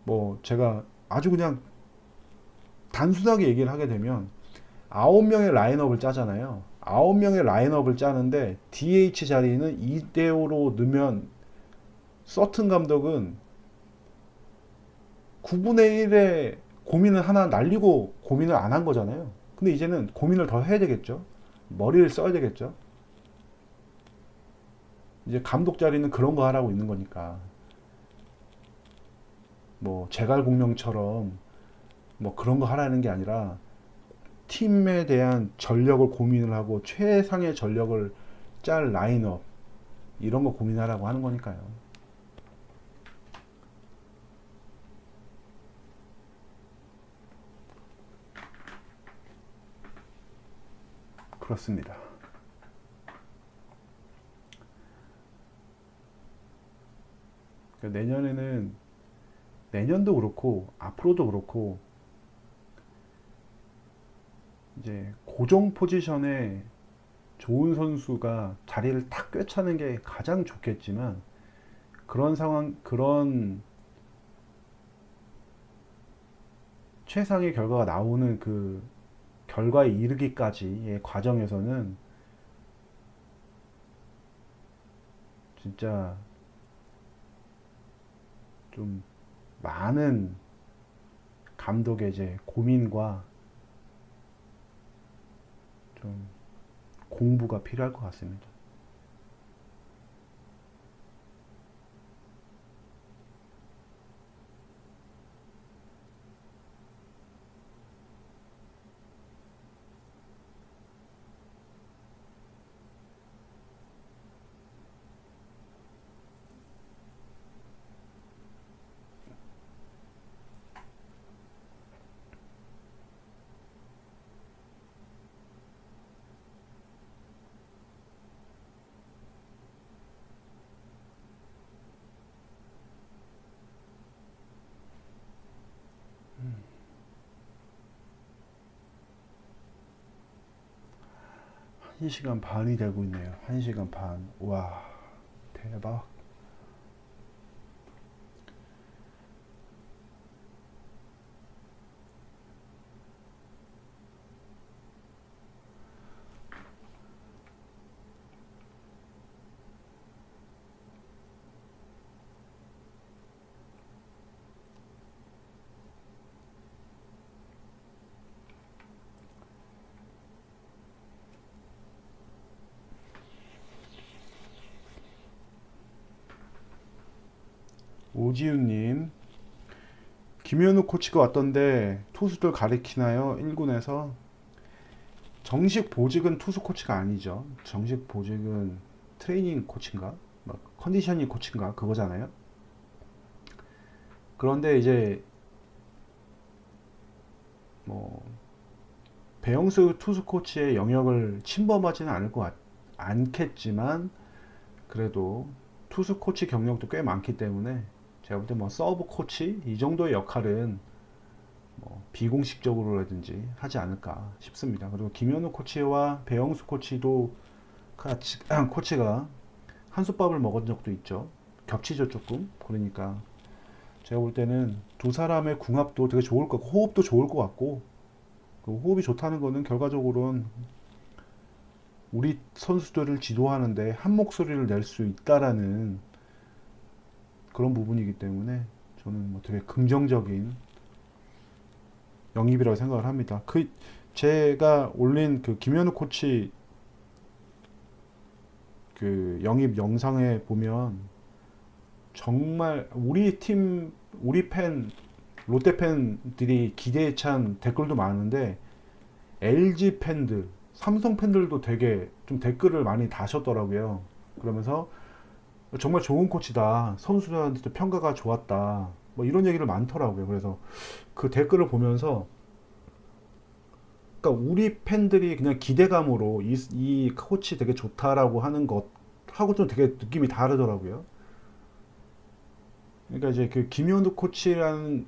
[SPEAKER 1] 뭐 제가 아주 그냥 단순하게 얘기를 하게 되면 9명의 라인업을 짜잖아요. 9명의 라인업을 짜는데 DH 자리는 2대5로 넣으면 서튼 감독은 9분의 1의 고민을 하나 날리고 고민을 안 한 거잖아요. 근데 이제는 고민을 더 해야 되겠죠. 머리를 써야 되겠죠. 이제 감독 자리는 그런 거 하라고 있는 거니까. 뭐 제갈공명처럼 뭐 그런 거 하라는 게 아니라 팀에 대한 전력을 고민을 하고 최상의 전력을 짤 라인업 이런 거 고민하라고 하는 거니까요. 그렇습니다. 내년에는 내년도 그렇고 앞으로도 그렇고 이제 고정 포지션에 좋은 선수가 자리를 탁 꿰차는 게 가장 좋겠지만 그런 최상의 결과가 나오는 그 결과에 이르기까지의 과정에서는 진짜 좀 많은 감독의 이제 고민과 좀 공부가 필요할 것 같습니다. 한 시간 반이 되고 있네요. 1시간 반. 와, 대박. 오지훈님, 김현우 코치가 왔던데 투수들 가리키나요? 1군에서 정식 보직은 투수 코치가 아니죠. 정식 보직은 트레이닝 코치인가? 막 컨디셔닝 코치인가? 그거잖아요. 그런데 이제 뭐 배영수 투수 코치의 영역을 침범하지는 않겠지만 그래도 투수 코치 경력도 꽤 많기 때문에 제가 볼 때 뭐 서브 코치 이 정도의 역할은 뭐 비공식적으로라든지 하지 않을까 싶습니다. 그리고 김현우 코치와 배영수 코치도 같이 코치가 한솥밥을 먹은 적도 있죠. 겹치죠 조금. 그러니까 제가 볼 때는 두 사람의 궁합도 되게 좋을 것 같고 호흡도 좋을 것 같고 그 호흡이 좋다는 거는 결과적으로는 우리 선수들을 지도하는데 한 목소리를 낼 수 있다라는 그런 부분이기 때문에 저는 뭐 되게 긍정적인 영입이라고 생각을 합니다. 그 제가 올린 그 김현우 코치 그 영입 영상에 보면 정말 우리 팀 우리 팬 롯데 팬들이 기대에 찬 댓글도 많은데 LG 팬들 삼성 팬들도 되게 좀 댓글을 많이 다셨더라고요. 그러면서 정말 좋은 코치다. 선수들한테도 평가가 좋았다. 뭐 이런 얘기를 많더라고요. 그래서 그 댓글을 보면서 그러니까 우리 팬들이 그냥 기대감으로 이 코치 되게 좋다라고 하는 것하고 좀 되게 느낌이 다르더라고요. 그러니까 이제 그 김현우 코치라는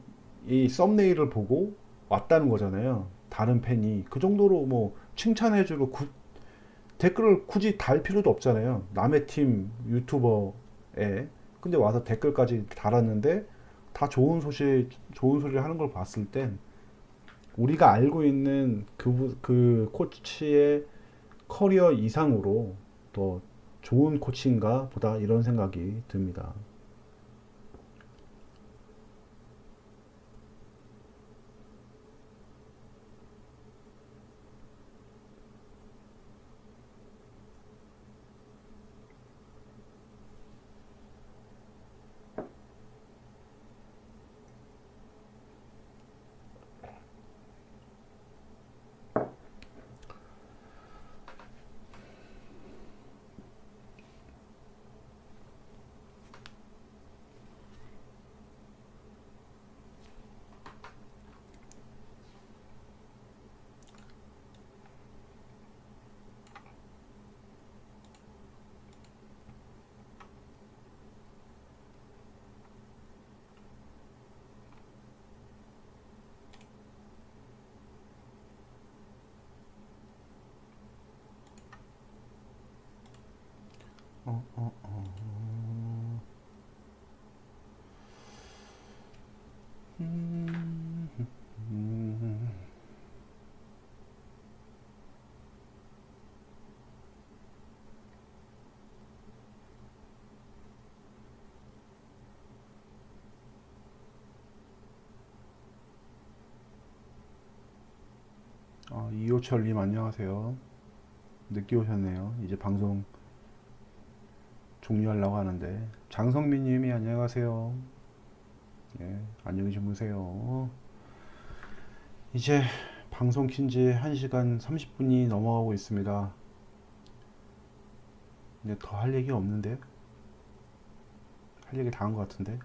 [SPEAKER 1] 이 썸네일을 보고 왔다는 거잖아요. 다른 팬이 그 정도로 뭐 칭찬해주고 댓글을 굳이 달 필요도 없잖아요. 남의 팀 유튜버에 근데 와서 댓글까지 달았는데 다 좋은 소리를 하는 걸 봤을 땐 우리가 알고 있는 그 코치의 커리어 이상으로 더 좋은 코치인가 보다 이런 생각이 듭니다. 어, 어, 어. 음, 음. 2호철님 안녕하세요. 늦게 오셨네요. 이제 방송 종료하려고 하는데 장성민님이 안녕하세요. 예, 안녕히 주무세요. 이제 방송 킨지 1시간 30분이 넘어가고 있습니다. 근데 더 할 얘기 없는데? 할 얘기 다 한 것 같은데?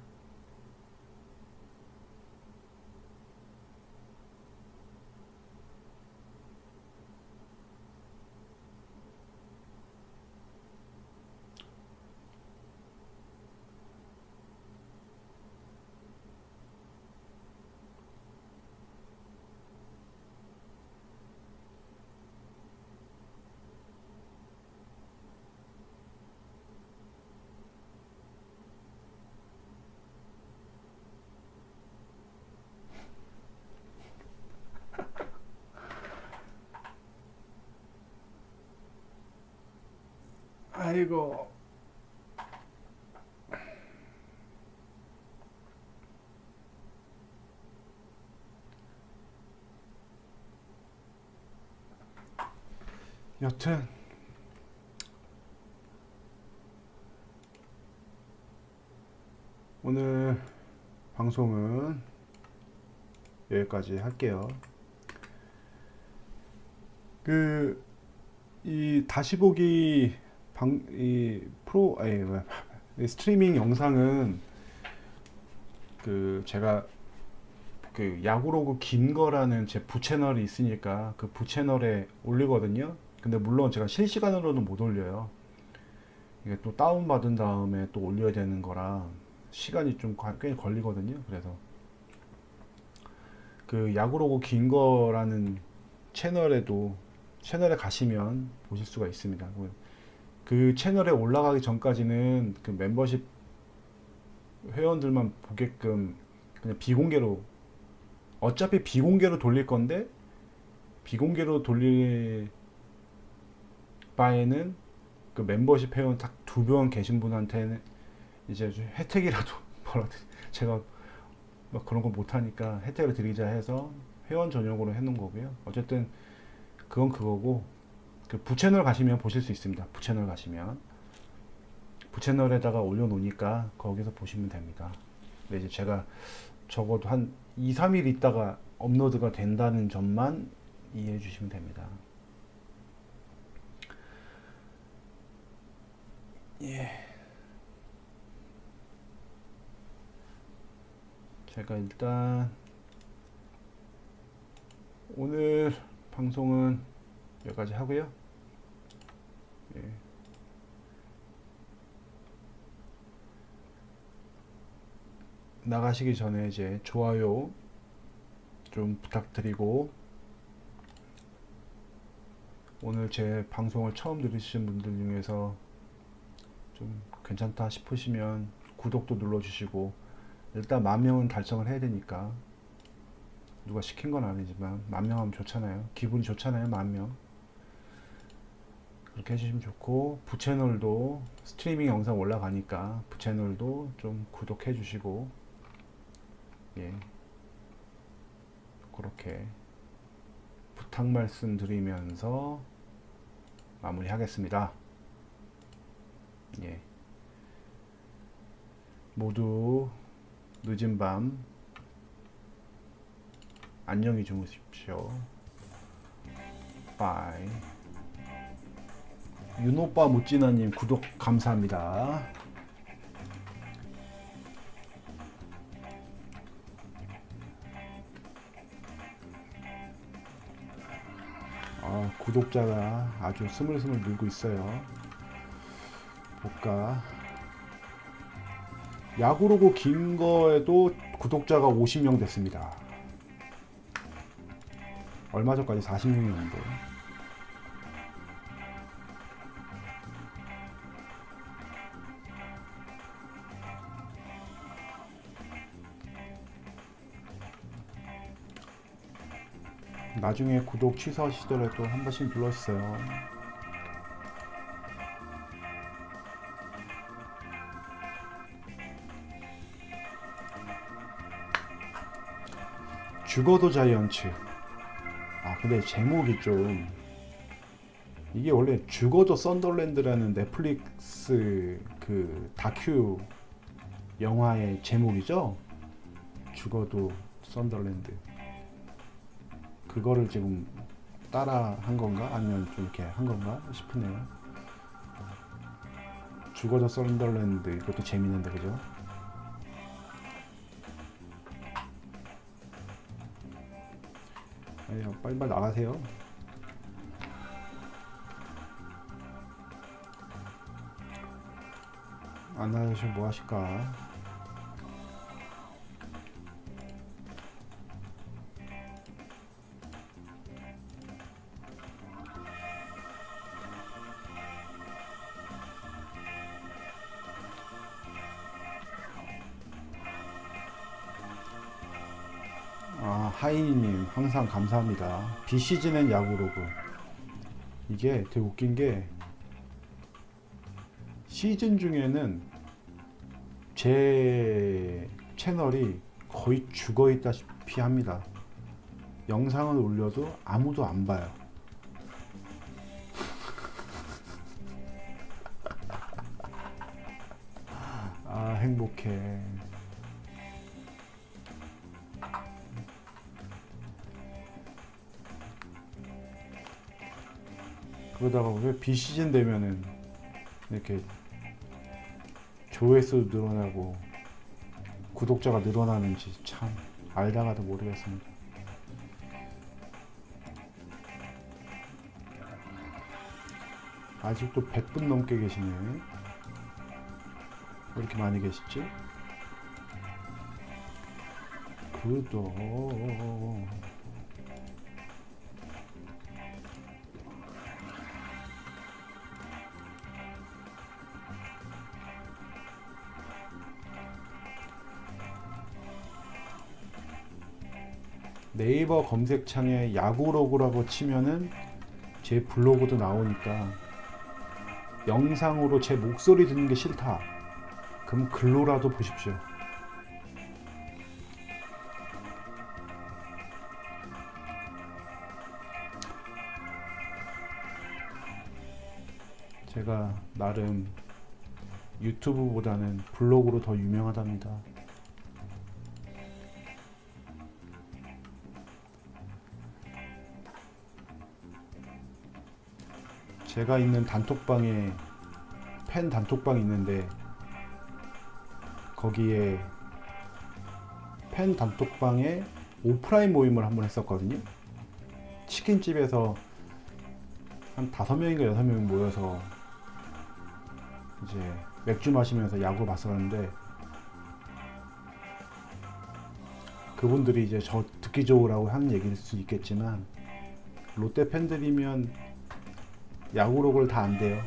[SPEAKER 1] 아이고. 여튼 오늘 방송은 여기까지 할게요. 이 다시 보기 이 이 스트리밍 영상은 제가 야구로그 김거라는 제 부채널이 있으니까 그 부채널에 올리거든요. 근데 물론 제가 실시간으로는 못 올려요. 이게 또 다운받은 다음에 또 올려야 되는 거라 시간이 좀 꽤 걸리거든요. 그래서 야구로그 김거라는 채널에 가시면 보실 수가 있습니다. 그 채널에 올라가기 전까지는 그 멤버십 회원들만 보게끔 그냥 비공개로, 어차피 비공개로 돌릴 건데 비공개로 돌릴 바에는 그 멤버십 회원 딱 2명 계신 분한테는 이제 혜택이라도 제가 막 그런 거 못하니까 혜택을 드리자 해서 회원 전용으로 해놓은 거고요. 어쨌든 그건 그거고, 그 부채널 가시면 보실 수 있습니다. 부채널 가시면 부채널에다가 올려놓으니까 거기서 보시면 됩니다. 근데 이제 제가 적어도 한 2-3일 있다가 업로드가 된다는 점만 이해해 주시면 됩니다. 예. 제가 일단 오늘 방송은 여기까지 하고요. 예. 나가시기 전에 이제 좋아요 좀 부탁드리고, 오늘 제 방송을 처음 들으신 분들 중에서 좀 괜찮다 싶으시면 구독도 눌러주시고, 일단 10,000명은 달성을 해야 되니까, 누가 시킨 건 아니지만 10,000명 하면 좋잖아요. 기분이 좋잖아요. 10,000명 그렇게 해주시면 좋고, 부채널도 스트리밍 영상 올라가니까 부채널도 좀 구독해 주시고, 예, 그렇게 부탁 말씀 드리면서 마무리 하겠습니다. 예. 모두 늦은 밤 안녕히 주무십시오. 바이. 윤오빠 못지나님 구독 감사합니다. 구독자가 아주 스물스물 늘고 있어요. 볼까? 야구로고 긴 거에도 구독자가 50명 됐습니다. 얼마 전까지 40명이었는데. 나중에 구독 취소하시더라도 한 번씩 눌러주세요. 죽어도 자이언츠. 근데 제목이 좀, 이게 원래 죽어도 썬더랜드라는 넷플릭스 그 다큐 영화의 제목이죠. 죽어도 썬더랜드. 그거를 지금 따라 한 건가? 아니면 좀 이렇게 한 건가 싶으네요. 죽어도 썬더랜드, 이것도 재밌는데, 그죠? 아니요, 빨리빨리 나가세요. 안 나가시면 뭐 하실까? 하이님 항상 감사합니다. 비시즌엔 야구로그. 이게 되게 웃긴 게, 시즌 중에는 제 채널이 거의 죽어 있다시피 합니다. 영상을 올려도 아무도 안 봐요. 행복해. 그러다가 왜 비시즌 되면은 이렇게 조회수 늘어나고 구독자가 늘어나는지 참 알다가도 모르겠습니다. 아직도 100분 넘게 계시네. 왜 이렇게 많이 계시지? 구독. 네이버 검색창에 야구로그라고 치면은 제 블로그도 나오니까 영상으로 제 목소리 듣는 게 싫다. 그럼 글로라도 보십시오. 제가 나름 유튜브보다는 블로그로 더 유명하답니다. 제가 있는 단톡방에 팬 단톡방이 있는데 거기에 팬 단톡방에 오프라인 모임을 한번 했었거든요. 치킨집에서 한 5명인가 6명 모여서 이제 맥주 마시면서 야구 봤었는데 그분들이 이제 저 듣기 좋으라고 하는 얘기일 수 있겠지만 롯데 팬들이면 야구록을 다 안 돼요.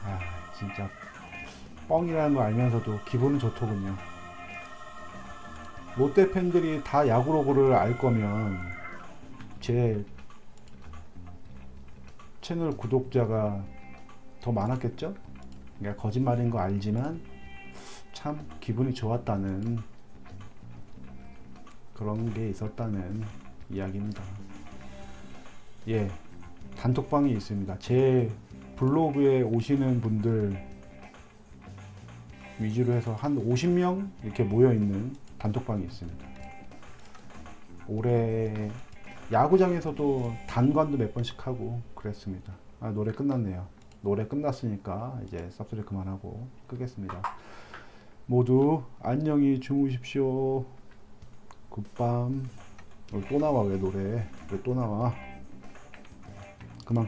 [SPEAKER 1] 아, 진짜 뻥이라는 거 알면서도 기분은 좋더군요. 롯데 팬들이 다 야구로그를 알 거면 제 채널 구독자가 더 많았겠죠? 그러니까 거짓말인 거 알지만 참 기분이 좋았다는 그런 게 있었다는 이야기입니다. 예, 단톡방이 있습니다. 제 블로그에 오시는 분들 위주로 해서 한 50명 이렇게 모여 있는 단톡방이 있습니다. 올해 야구장에서도 단관도 몇 번씩 하고 그랬습니다. 아, 노래 끝났네요. 노래 끝났으니까 이제 쌉소리 그만하고 끄겠습니다. 모두 안녕히 주무십시오. 굿밤. 또 나와. 왜 노래 왜 또 나와. 그만.